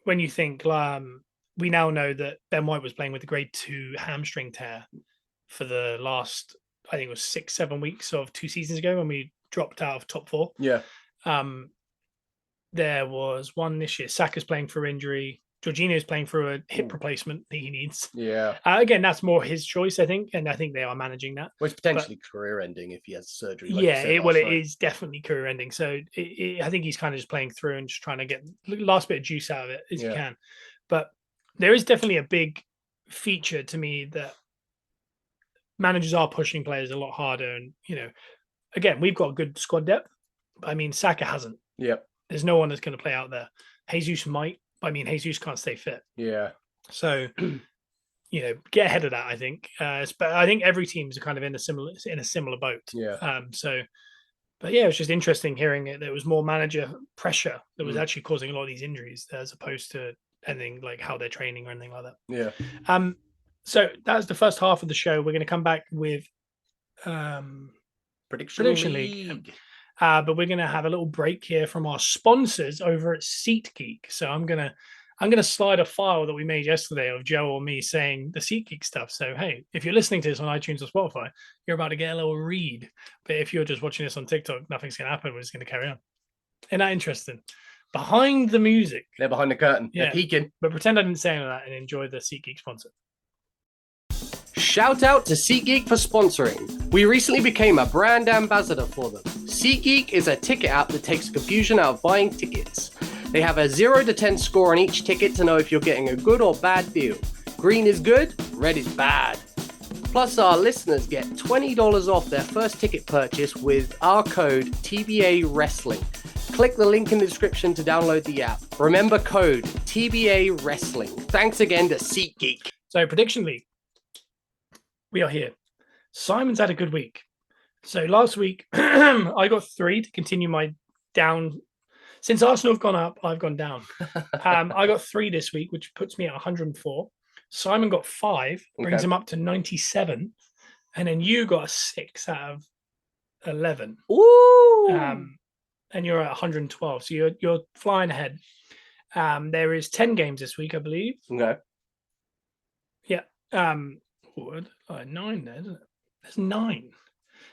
when you think, we now know that Ben White was playing with a grade 2 hamstring tear for the last, I think it was 6-7 weeks of 2 seasons ago when we dropped out of top 4.
Yeah.
There was one this year. Saka's playing for injury. Jorginho's playing for a hip replacement that he needs.
Yeah.
Again, that's more his choice, I think, and I think they are managing that.
Well, it's potentially career-ending if he has surgery.
Like it is definitely career-ending. So I think he's kind of just playing through and just trying to get the last bit of juice out of it as he can. But there is definitely a big feature to me that managers are pushing players a lot harder. And, again, we've got good squad depth. But I mean, Saka hasn't.
Yep.
There's no one that's going to play out there. Jesus might. I mean, Jesus can't stay fit.
Yeah.
So, get ahead of that. I think. But I think every team's kind of in a similar boat.
Yeah.
But yeah, it was just interesting hearing it. There was more manager pressure that was actually causing a lot of these injuries, as opposed to anything like how they're training or anything like that.
Yeah.
So that was the first half of the show. We're going to come back with
Prediction League.
But we're going to have a little break here from our sponsors over at SeatGeek. So I'm gonna slide a file that we made yesterday of Joe or me saying the SeatGeek stuff. So hey, if you're listening to this on iTunes or Spotify, you're about to get a little read. But if you're just watching this on TikTok, nothing's going to happen. We're just going to carry on. Isn't that interesting? Behind the music,
they're behind the curtain. Yeah. They're peeking.
But pretend I didn't say any of that and enjoy the SeatGeek sponsor.
Shout out to SeatGeek for sponsoring. We recently became a brand ambassador for them. SeatGeek is a ticket app that takes the confusion out of buying tickets. They have a 0 to 10 score on each ticket to know if you're getting a good or bad deal. Green is good, red is bad. Plus, our listeners get $20 off their first ticket purchase with our code TBA Wrestling. Click the link in the description to download the app. Remember code TBA Wrestling. Thanks again to SeatGeek.
So, Prediction League. We are here. Simon's had a good week. So last week, I got 3 to continue my down. Since Arsenal have gone up, I've gone down. I got 3 this week, which puts me at 104. Simon got 5, brings him up to 97. And then you got a 6 out of 11.
Ooh.
And you're at 112. So you're flying ahead. There is 10 games this week, I believe.
Okay.
Yeah. 9 there, isn't it? There's 9.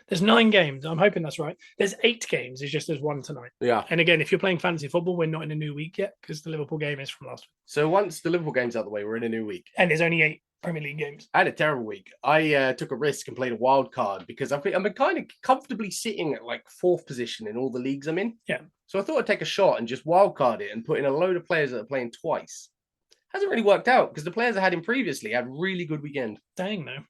There's 9 games. I'm hoping that's right. There's 8 games. It's just there's 1 tonight.
Yeah.
And again, if you're playing fantasy football, we're not in a new week yet because the Liverpool game is from last week.
So once the Liverpool game's out of the way, we're in a new week.
And there's only 8 Premier League games.
I had a terrible week. I took a risk and played a wild card because I'm kind of comfortably sitting at like 4th position in all the leagues I'm in.
Yeah.
So I thought I'd take a shot and just wild card it and put in a load of players that are playing twice. Hasn't really worked out because the players I had in previously had really good weekend.
Dang, though.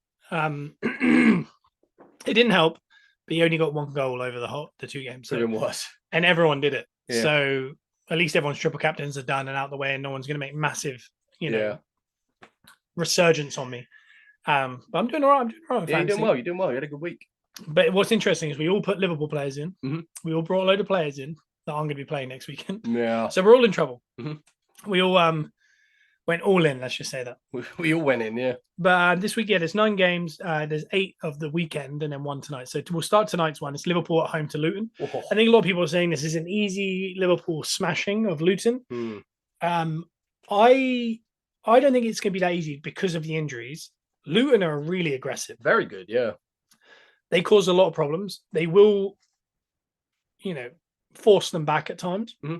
It didn't help, but he only got 1 goal over the 2 games.
So, even worse.
And everyone did it.
Yeah.
So at least everyone's triple captains are done and out the way, and no one's going to make massive, resurgence on me. But I'm doing all right.
Yeah, you're doing well. You're doing well. You had a good week.
But what's interesting is we all put Liverpool players in.
Mm-hmm.
We all brought a load of players in that I'm going to be playing next weekend.
Yeah.
So we're all in trouble.
Mm-hmm.
We all went all in, let's just say that.
We all went in, yeah.
But this week, there's 9 games. There's 8 of the weekend and then 1 tonight. So we'll start tonight's one. It's Liverpool at home to Luton. Oh. I think a lot of people are saying this is an easy Liverpool smashing of Luton. I don't think it's going to be that easy because of the injuries. Luton are really aggressive.
Very good, yeah.
They cause a lot of problems. They will, force them back at times.
Mm-hmm.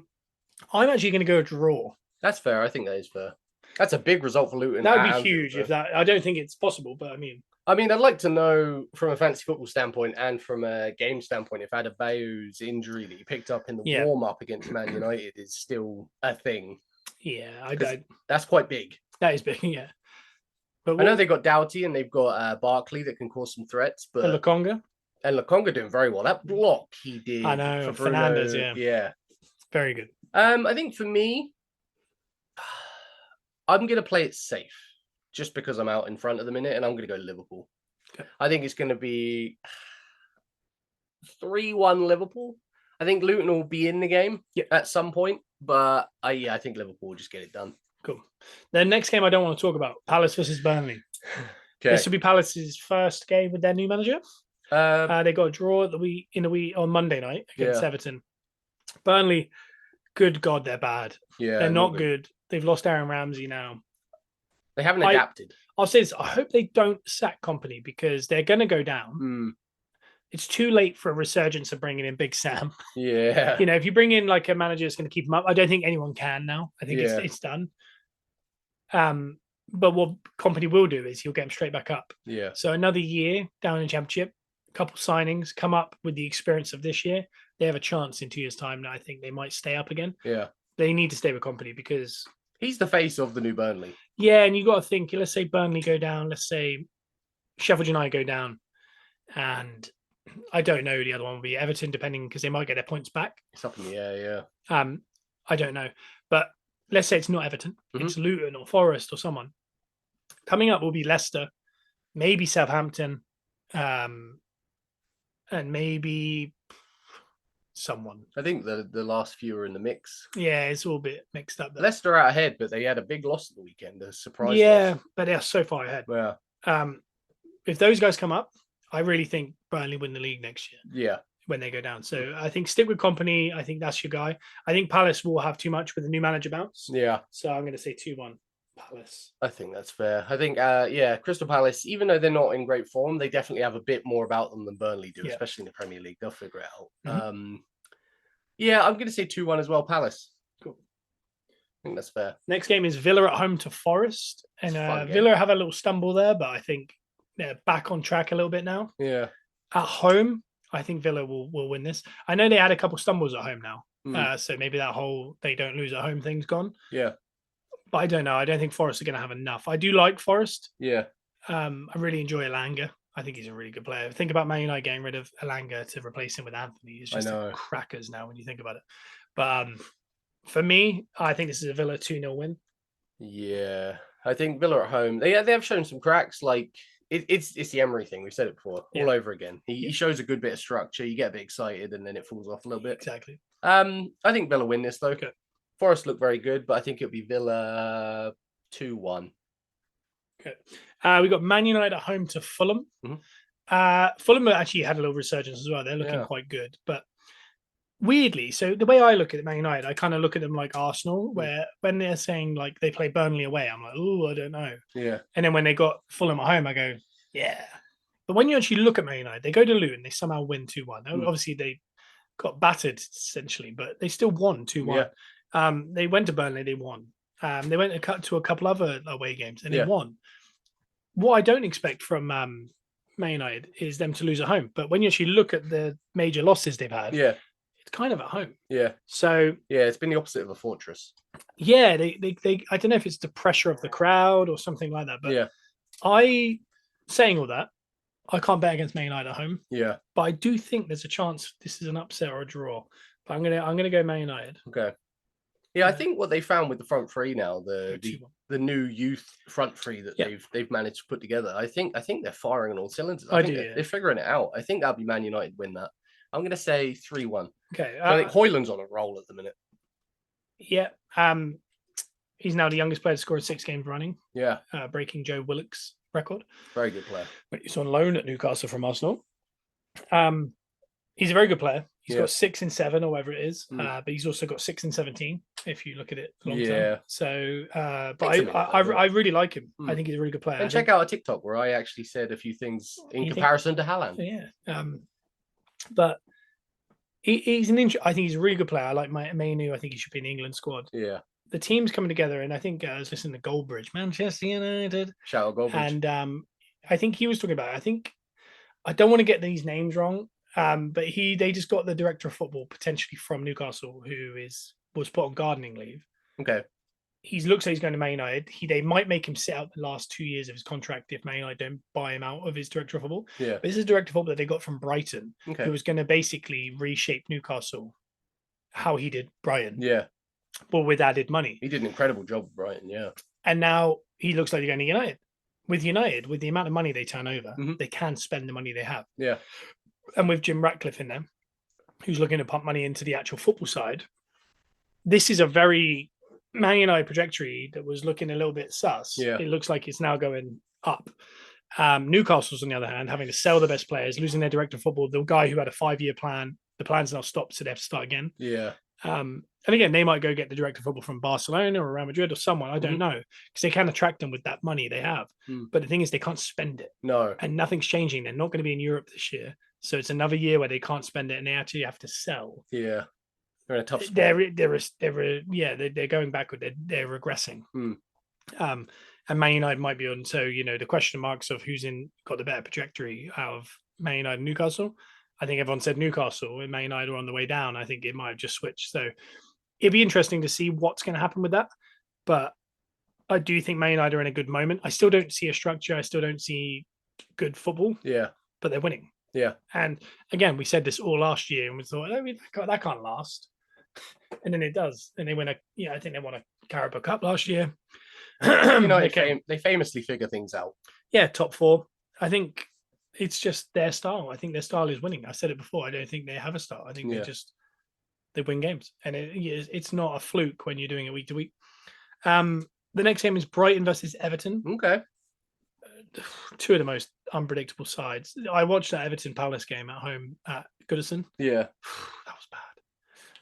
I'm actually going to go a draw.
That's fair. I think that is fair. That's a big result for Luton.
That would be huge if that. I don't think it's possible, but I mean,
I'd like to know from a fantasy football standpoint and from a game standpoint if Adebayo's injury that he picked up in the warm-up against Man United is still a thing.
Yeah,
that's quite big.
That is big, yeah.
But I know they've got Doughty and they've got Barkley that can cause some threats. But
And
Lokonga doing very well. That block he did.
I know, for Fernandes, yeah. Very good.
I think for me, I'm going to play it safe just because I'm out in front at the minute, and I'm going to go Liverpool. Okay. I think it's going to be 3-1 Liverpool. I think Luton will be in the game at some point, but I think Liverpool will just get it done.
Cool. The next game I don't want to talk about, Palace versus Burnley. Okay. This will be Palace's first game with their new manager. They got a draw on Monday night against Everton. Burnley, good God, they're bad.
Yeah,
they're not good. They've lost Aaron Ramsey now.
They haven't adapted.
I'll say this. I hope they don't sack Kompany because they're going to go down. it's too late for a resurgence of bringing in Big Sam.
Yeah.
You know, if you bring in like a manager that's going to keep him up, I don't think anyone can now. I think it's done. But what Company will do is he'll get him straight back up.
Yeah.
So another year down in Championship, a couple signings, come up with the experience of this year. They have a chance in 2 years' time. Now I think they might stay up again.
Yeah.
They need to stay with Company because
he's the face of the new Burnley.
Yeah, and you got to think. Let's say Burnley go down. Let's say Sheffield United go down, and I don't know who the other one will be. Everton, depending, because they might get their points back.
It's up in the air, yeah.
I don't know, but let's say it's not Everton. It's Luton or Forest or someone. Coming up will be Leicester, maybe Southampton, and maybe someone.
I think the last few are in the mix.
Yeah, it's all a bit mixed up there.
Leicester out ahead, but they had a big loss at the weekend. A surprise.
Yeah,
loss.
but they're so far ahead.
Yeah.
If those guys come up, I really think Burnley win the league next year.
Yeah.
When they go down. So I think stick with Company. I think that's your guy. I think Palace will have too much with the new manager bounce.
Yeah.
So I'm going to say 2-1 Palace.
I think that's fair. I think, Crystal Palace, even though they're not in great form, they definitely have a bit more about them than Burnley do, especially in the Premier League. They'll figure it out. I'm going to say 2-1 as well, Palace.
Cool.
I think that's fair.
Next game is Villa at home to Forest. And Villa have a little stumble there, but I think they're back on track a little bit now.
Yeah.
At home, I think Villa will win this. I know they had a couple stumbles at home now. So maybe that whole they don't lose at home thing's gone.
Yeah.
But I don't know. I don't think Forest are going to have enough. I do like Forest.
Yeah.
I really enjoy Elanga. I think he's a really good player. Think about Man United getting rid of Elanga to replace him with Anthony. It's just crackers now when you think about it. But for me, I think this is a Villa 2-0 win.
Yeah. I think Villa at home, they have shown some cracks. Like, it's the Emery thing. We've said it before, all over again. He shows a good bit of structure. You get a bit excited, and then it falls off a little bit.
Exactly.
I think Villa win this, though.
Okay.
Forest look very good, but I think it'll be Villa 2-1.
Okay. We got Man United at home to Fulham. Fulham actually had a little resurgence as well. They're looking quite good. But weirdly, so the way I look at Man United, I kind of look at them like Arsenal, where when they're saying like they play Burnley away, I'm like, oh, I don't know.
Yeah.
And then when they got Fulham at home, I go, yeah. But when you actually look at Man United, they go to Luton, they somehow win 2-1. Obviously, they got battered essentially, but they still won 2-1. Yeah. They went to Burnley, they won. They went to a couple other away games and they won. What I don't expect from Man United is them to lose at home. But when you actually look at the major losses they've had, it's kind of at home.
Yeah.
So
it's been the opposite of a fortress.
Yeah, they I don't know if it's the pressure of the crowd or something like that. But saying all that, I can't bet against Man United at home.
Yeah.
But I do think there's a chance this is an upset or a draw. But I'm gonna go Man United.
Okay. Yeah, I think what they found with the front three now, the new youth front three that they've managed to put together, I think they're firing on all cylinders. I think they're figuring it out. I think that'll be Man United win that. I'm going to say 3-1.
Okay.
I think Højlund's on a roll at the minute.
Yeah. He's now the youngest player to score in 6 games running.
Yeah.
Breaking Joe Willock's record.
Very good player.
But he's on loan at Newcastle from Arsenal. He's a very good player. He's got 6 and 7 or whatever it is. But he's also got 6 and 17 if you look at it long term. So, but I really like him. I think he's a really good player.
And check out a TikTok where I actually said a few things in comparison to Haaland.
Yeah. But he's I think he's a really good player. I like Mainu. I think he should be in the England squad.
Yeah. The
team's coming together, and I think I was listening to Goldbridge, Manchester United.
Shout out Goldbridge.
And I think he was talking about it. I think I don't want to get these names wrong. But they just got the director of football potentially from Newcastle, who was put on gardening leave.
Okay.
He looks like he's going to Man United. They might make him sit out the last 2 years of his contract if Man United don't buy him out of his director of football.
Yeah.
But this is a director of football that they got from Brighton, who was going to basically reshape Newcastle how he did Brighton.
Yeah.
But with added money.
He did an incredible job with Brighton, yeah.
And now he looks like he's going to United. With United, with the amount of money they turn over, they can spend the money they have.
Yeah.
And with Jim Ratcliffe in there, who's looking to pump money into the actual football side, this is a very Man United trajectory that was looking a little bit sus.
Yeah.
It looks like it's now going up. Newcastle's, on the other hand, having to sell the best players, losing their director of football, the guy who had a 5-year plan. The plan's now stopped, so they have to start again.
Yeah.
And again, they might go get the director of football from Barcelona or Real Madrid or someone. I don't know, because they can attract them with that money they have. But the thing is, they can't spend it.
No.
And nothing's changing. They're not going to be in Europe this year. So it's another year where they can't spend it and they actually have to sell.
Yeah, they're in a tough spot.
They're going backward. They're regressing. And Man United might be on. So the question marks of who's got the better trajectory out of Man United and Newcastle. I think everyone said Newcastle and Man United are on the way down. I think it might have just switched. So it'd be interesting to see what's going to happen with that. But I do think Man United are in a good moment. I still don't see a structure. I still don't see good football.
Yeah.
But they're winning.
Yeah.
And again, we said this all last year and we thought, that can't last. And then it does. And they win I think they won a Carabao Cup last year.
They famously figure things out.
Yeah, top 4. I think it's just their style. I think their style is winning. I said it before. I don't think they have a style. I think they win games. And it's not a fluke when you're doing it week to week. The next game is Brighton versus Everton.
Okay.
2 of the most unpredictable sides. I watched that Everton Palace game at home at Goodison.
Yeah.
That was bad.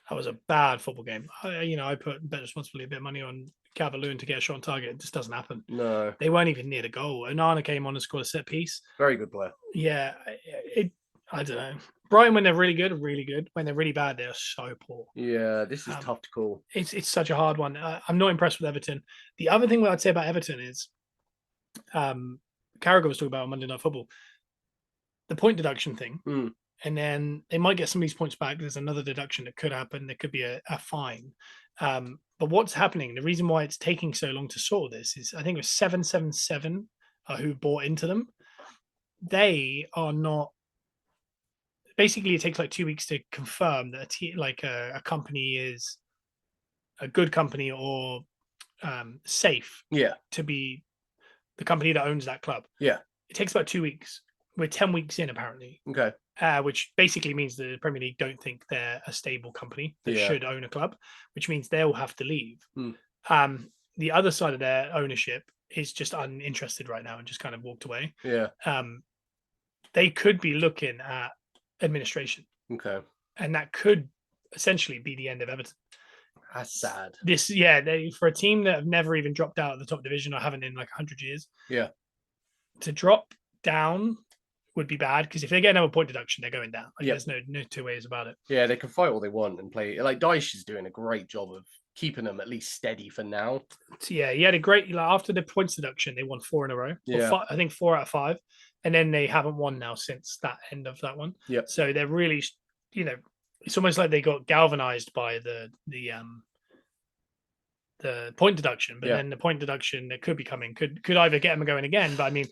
That was a bad football game. I put bet responsibly a bit of money on Calvert-Lewin to get a shot on target. It just doesn't happen.
No.
They weren't even near the goal. Onana came on and scored a set piece.
Very good player.
Yeah. I don't know. Brighton, when they're really good, are really good. When they're really bad, they're so poor.
Yeah, this is tough to call.
It's such a hard one. I'm not impressed with Everton. The other thing I'd say about Everton is Carragher was talking about on Monday Night Football, the point deduction thing. And then they might get some of these points back. There's another deduction that could happen. There could be a fine. But what's happening, the reason why it's taking so long to sort this is I think it was 777 who bought into them. They are not. Basically, it takes like 2 weeks to confirm that a company is a good company or safe to be the company that owns that club.
Yeah.
It takes about 2 weeks. We're 10 weeks in, apparently.
Okay.
Which basically means the Premier League don't think they're a stable company that should own a club, which means they'll have to leave. The other side of their ownership is just uninterested right now and just kind of walked away.
Yeah.
They could be looking at administration.
Okay.
And that could essentially be the end of Everton.
That's sad.
For a team that have never even dropped out of the top division or haven't in like 100 years.
Yeah.
To drop down would be bad because if they get another point deduction, they're going down. There's no 2 ways about it.
Yeah, they can fight all they want and play. Like Dyche is doing a great job of keeping them at least steady for now.
So, yeah, he had a great after the points deduction, they won 4 in a row.
Yeah,
I think 4 out of 5, and then they haven't won now since that end of that one.
Yeah,
so they're really, it's almost like they got galvanized by the point deduction, but then the point deduction that could be coming could either get them going again. But I mean,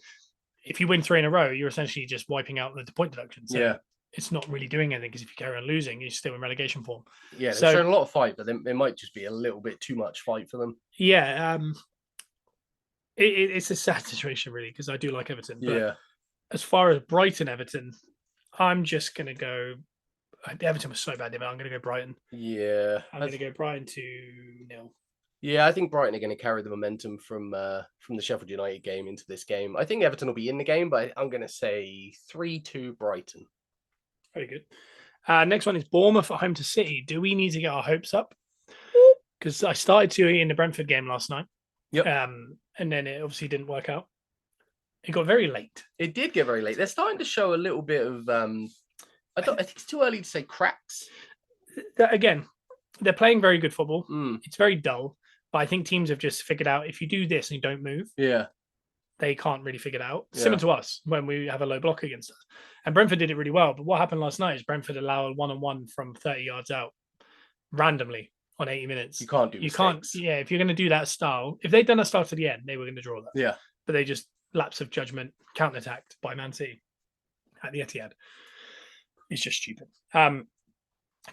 if you win 3 in a row, you're essentially just wiping out the point deduction. So it's not really doing anything because if you carry on losing, you're still in relegation form.
Yeah, they're showing a lot of fight, but they might just be a little bit too much fight for them.
Yeah, it's a sad situation really because I do like Everton. But as far as Everton, I'm just gonna go. Everton was so bad, but I'm gonna go Brighton.
Yeah,
I'm gonna go Brighton 2-0.
Yeah, I think Brighton are going to carry the momentum from the Sheffield United game into this game. I think Everton will be in the game, but I'm going to say 3-2 Brighton.
Very good. Next one is Bournemouth at home to City. Do we need to get our hopes up? Because I started to in the Brentford game last night.
Yep.
And then it obviously didn't work out. It got very late.
It did get very late. They're starting to show a little bit of I think it's too early to say cracks.
Again, they're playing very good football. It's very dull. But I think teams have just figured out if you do this and you don't move, they can't really figure it out. Similar to us when we have a low block against us. And Brentford did it really well. But what happened last night is Brentford allowed 1-on-1 from 30 yards out randomly on 80 minutes.
You can't do mistakes.
If you're going to do that style, if they'd done that style to the end, they were going to draw that.
Yeah.
But they just lapse of judgment, counter-attacked by Man City at the Etihad. It's just stupid.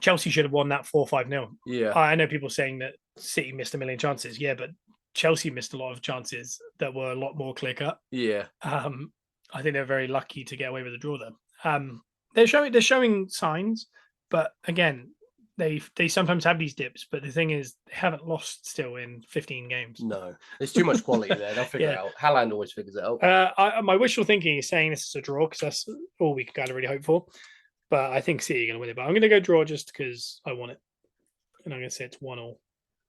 Chelsea should have won that 4-5-0.
Yeah.
I know people saying that City missed a million chances. Yeah, but Chelsea missed a lot of chances that were a lot more clear-cut.
Yeah.
I think they're very lucky to get away with a draw there. They're showing signs, but again, they sometimes have these dips. But the thing is, they haven't lost still in 15 games.
No, there's too much quality there. They'll figure it out. Haaland always figures it out.
My wishful thinking is saying this is a draw because that's all we can kind of really hope for. But I think City are going to win it. But I'm going to go draw just because I want it. And I'm going to say it's 1-1.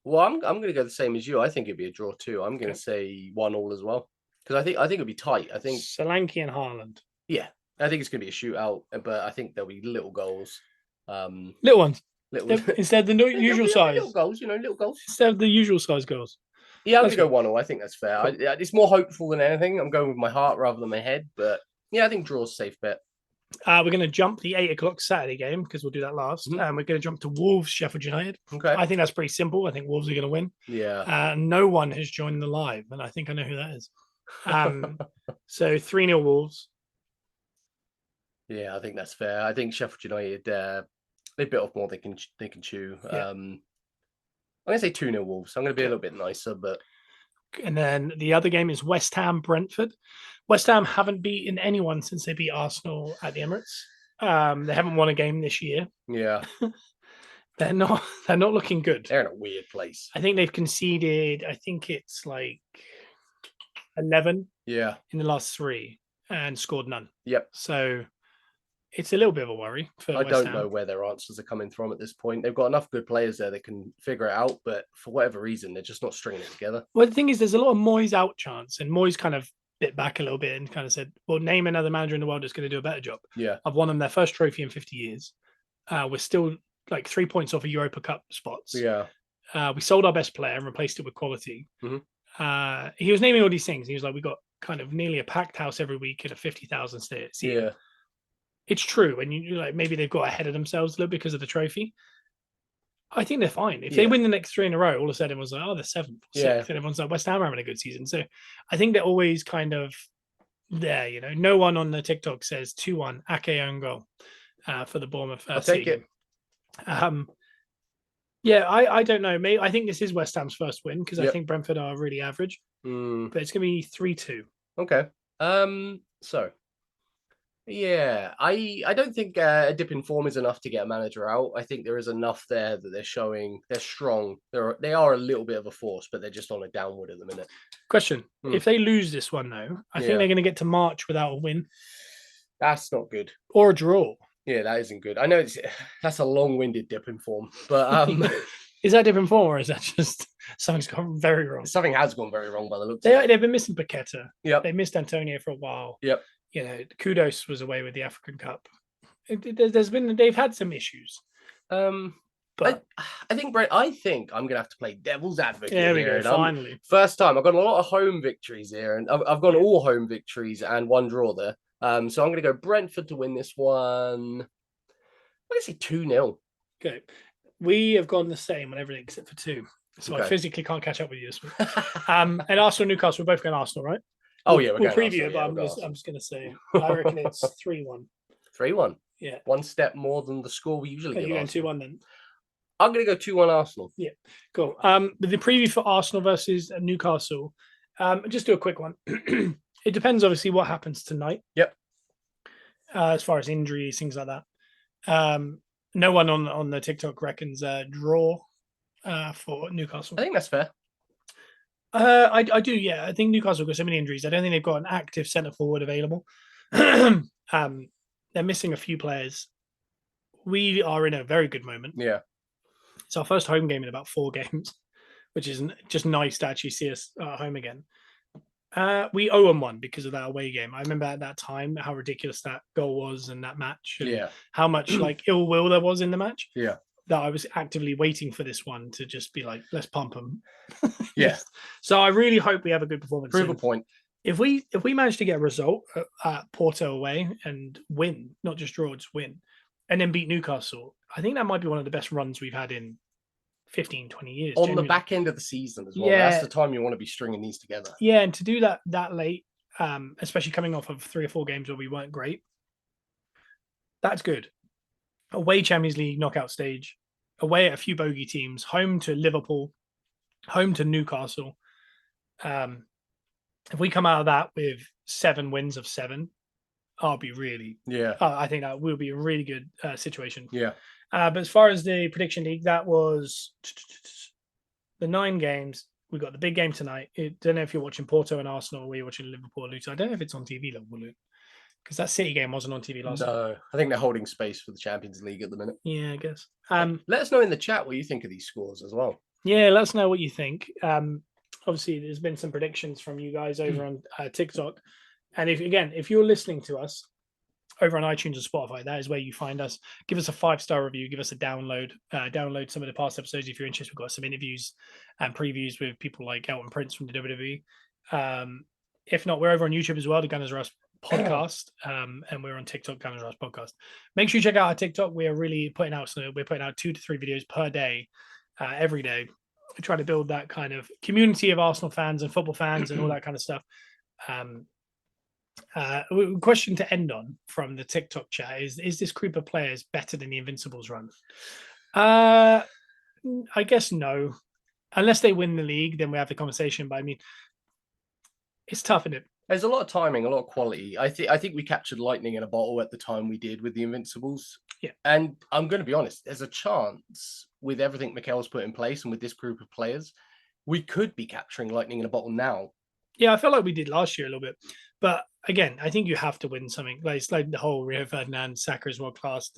Well, I'm going to go the same as you. I think it'd be a draw too. I'm going to say 1-1 as well. Because I think it'd be tight. I think
Solanke and Haaland.
Yeah. I think it's going to be a shootout, but I think there'll be little goals.
Little ones.
Little
instead of the usual size.
Little goals, little goals.
Instead of the usual size goals.
Yeah, I'm going to go 1-0. I think that's fair. Cool. It's more hopeful than anything. I'm going with my heart rather than my head. But yeah, I think draw's a safe bet.
We're going to jump the 8 o'clock Saturday game because we'll do that last. We're going to jump to Wolves, Sheffield United.
Okay.
I think that's pretty simple. I think Wolves are going to win.
Yeah.
No one has joined the live, and I think I know who that is. So 3-0 Wolves.
Yeah, I think that's fair. I think Sheffield United, they bit off more they can chew. Yeah. I'm going to say 2-0 Wolves. I'm going to be a little bit nicer, but.
And then the other game is West Ham Brentford. West Ham haven't beaten anyone since they beat Arsenal at the Emirates. They haven't won a game this year.
Yeah.
They're not looking good.
They're in a weird place.
I think they've conceded, I think it's like 11 in the last 3 and scored none.
Yep.
So it's a little bit of a worry for West
Ham. I don't
Ham.
know where their answers are coming from at this point. They've got enough good players there that can figure it out, but for whatever reason, they're just not stringing it together.
Well, the thing is, there's a lot of Moyes out chance, and Moyes kind of bit back a little bit and kind of said, well, name another manager in the world that's going to do a better job.
Yeah.
I've won them their first trophy in 50 years. We're still like 3 points off of Europa Cup spots.
Yeah.
We sold our best player and replaced it with quality.
Mm-hmm.
He was naming all these things. He was like, we got kind of nearly a packed house every week at a 50,000 seat.
Yeah.
It's true. And you like maybe they've got ahead of themselves a little because of the trophy. I think they're fine. If they win the next 3 in a row, all of a sudden everyone's like, oh, they're 7th, 6th, and everyone's like, West Ham are having a good season. So I think they're always kind of there, No one on the TikTok says 2-1 Ake own goal for the Bournemouth.
I'll take it.
I don't know. Maybe I think this is West Ham's first win because I think Brentford are really average. But it's going to be 3-2.
Okay. So. Yeah, I don't think a dip in form is enough to get a manager out. I think there is enough there that they're showing they're strong. They are a little bit of a force, but they're just on a downward at the minute.
Question: If they lose this one, though, I think they're going to get to March without a win.
That's not good.
Or a draw.
Yeah, that isn't good. I know that's a long-winded dip in form, but
is that dip in form or is that just something's gone very wrong?
Something has gone very wrong by the looks.
They've been missing Paqueta.
Yep.
They missed Antonio for a while.
Yep.
Kudos was away with the African Cup. They've had some issues.
But I think I'm gonna have to play devil's advocate.
There we go. Finally,
first time I've got a lot of home victories here, and I've got all home victories and 1 draw there. So I'm gonna go Brentford to win this one. I'm gonna say 2-0.
Okay, we have gone the same on everything except for 2. So I physically can't catch up with you this week. And Arsenal, Newcastle, we're both going Arsenal, right?
Oh yeah,
we'll preview it, but I'm just going to say I reckon it's 3-1.
3-1.
Yeah,
1 step more than the score we usually get.
You're going 2-1 then.
I'm going to go 2-1 Arsenal.
Yeah, cool. The preview for Arsenal versus Newcastle. Just do a quick one. It depends, obviously, what happens tonight.
Yep.
As far as injuries, things like that. No one on the TikTok reckons a draw for Newcastle.
I think that's fair.
I do, yeah. I think Newcastle got so many injuries. I don't think they've got an active centre forward available. They're missing a few players. We are in a very good moment.
Yeah.
It's our first home game in about 4 games, which is just nice to actually see us at home again. We owe them 1 because of that away game. I remember at that time how ridiculous that goal was in that match. And how much like ill will there was in the match.
Yeah.
That I was actively waiting for this one to just be like, let's pump them.
Yeah.
So I really hope we have a good performance.
Prove a point.
If we manage to get a result at Porto away and win, not just draw, just win, and then beat Newcastle, I think that might be one of the best runs we've had in 15, 20 years.
On the back end of the season as well. Yeah. That's the time you want to be stringing these together.
Yeah, and to do that late, especially coming off of 3 or 4 games where we weren't great, that's good. Away Champions League knockout stage, away at a few bogey teams, home to Liverpool, home to Newcastle. If we come out of that with 7 wins of 7, I'll be really...
Yeah.
I think that will be a really good situation.
Yeah.
But as far as the prediction league, that was the 9 games. We've got the big game tonight. I don't know if you're watching Porto and Arsenal or you're watching Liverpool or Luton. I don't know if it's on TV, Liverpool, because that City game wasn't on TV last night.
No, I think they're holding space for the Champions League at the minute.
Yeah, I guess.
Let us know in the chat what you think of these scores as well.
Yeah, let us know what you think. Obviously, there's been some predictions from you guys over on TikTok. And if you're listening to us over on iTunes and Spotify. That is where you find us. Give us a 5-star review. Give us a download. Download some of the past episodes if you're interested. We've got some interviews and previews with people like Elton Prince from the WWE. If not, we're over on YouTube as well, the Gunners Rust podcast, and we're on TikTok, Gunners Rust podcast. Make sure you check out our TikTok. We are really putting out 2 to 3 videos per day, every day. We try to build that kind of community of Arsenal fans and football fans and all that kind of stuff. Question to end on from the TikTok chat is this group of players better than the Invincibles run? I guess no. Unless they win the league, then we have the conversation. But I mean, it's tough, isn't it?
There's a lot of timing, a lot of quality. I think we captured lightning in a bottle at the time we did with the Invincibles.
Yeah.
And I'm going to be honest, there's a chance with everything Mikel's put in place and with this group of players, we could be capturing lightning in a bottle now.
Yeah, I felt like we did last year a little bit. But again, I think you have to win something. Like, it's like the whole Rio Ferdinand, Saka is world class.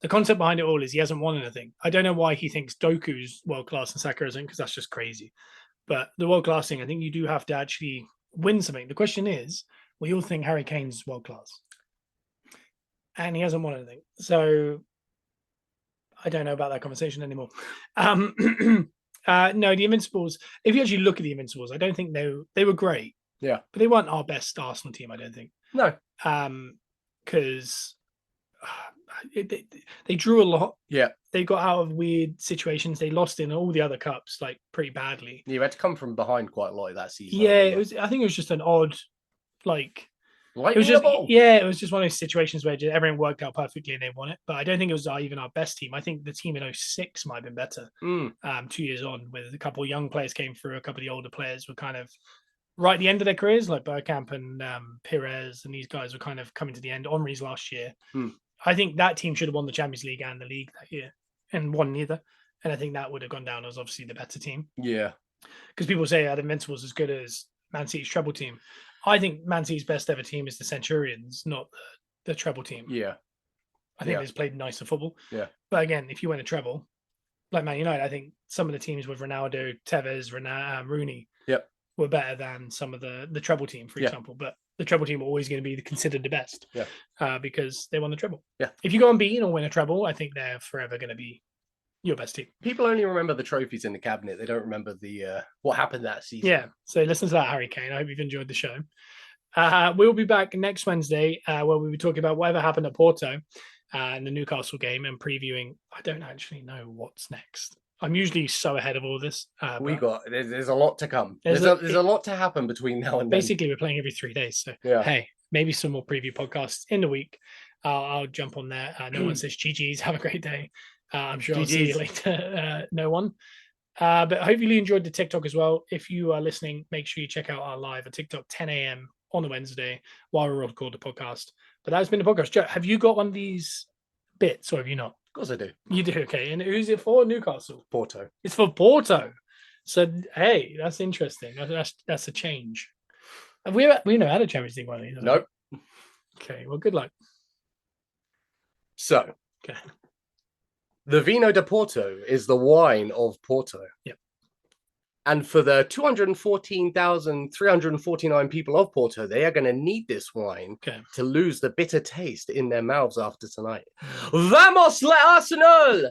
The concept behind it all is he hasn't won anything. I don't know why he thinks Doku's world class and Saka isn't, because that's just crazy. But the world class thing, I think you do have to actually win something. The question is, we all think Harry Kane's world class, and he hasn't won anything. So I don't know about that conversation anymore. No, the Invincibles, if you actually look at the Invincibles, I don't think they were great.
Yeah.
But they weren't our best Arsenal team, I don't think.
No.
Because they drew a lot.
Yeah.
They got out of weird situations. They lost in all the other cups, like, pretty badly.
You had to come from behind quite a lot of that season.
Yeah, I think it was just an odd, like...
It was just
it was just one of those situations where everything worked out perfectly and they won it. But I don't think it was even our best team. I think the team in 2006 might have been better. 2 years on, with a couple of young players came through, a couple of the older players were kind of right at the end of their careers, like Bergkamp and Pires, and these guys were kind of coming to the end. Henry's last year. I think that team should have won the Champions League and the league that year, and won neither. And I think that would have gone down as obviously the better team.
Yeah.
Because people say the Invincibles as good as Man City's treble team. I think Man City's best ever team is the Centurions, not the treble team.
Yeah.
I think they've played nicer football.
Yeah.
But again, if you win a treble, like Man United, I think some of the teams with Ronaldo, Tevez, Rooney were better than some of the treble team, for example. But the treble team are always going to be considered the best because they won the treble.
Yeah.
If you go unbeaten or win a treble, I think they're forever going to be your best team.
People only remember the trophies in the cabinet. They don't remember the what happened that season.
Yeah. So listen to that, Harry Kane. I hope you've enjoyed the show. We'll be back next Wednesday where we'll be talking about whatever happened at Porto and the Newcastle game and previewing. I don't actually know what's next. I'm usually so ahead of all this.
There's a lot to come. There's a lot to happen between now and then.
Basically, we're playing every 3 days. So hey, maybe some more preview podcasts in the week. I'll jump on there. No one says GG's. Have a great day. I'm sure I'll see you later. No one. But hopefully you enjoyed the TikTok as well. If you are listening, make sure you check out our live at TikTok 10 a.m. on the Wednesday while we record the podcast. But that's been the podcast. Joe, have you got one of these bits or have you not?
Of course I do.
You do, okay. And who's it for? Newcastle?
Porto.
It's for Porto. So, hey, that's interesting. That's a change. Have we never had a Champions League one of these?
Nope.
Okay, well, good luck.
So, the Vino de Porto is the wine of Porto.
Yep.
And for the 214,349 people of Porto, they are going to need this wine to lose the bitter taste in their mouths after tonight. Vamos, la Arsenal!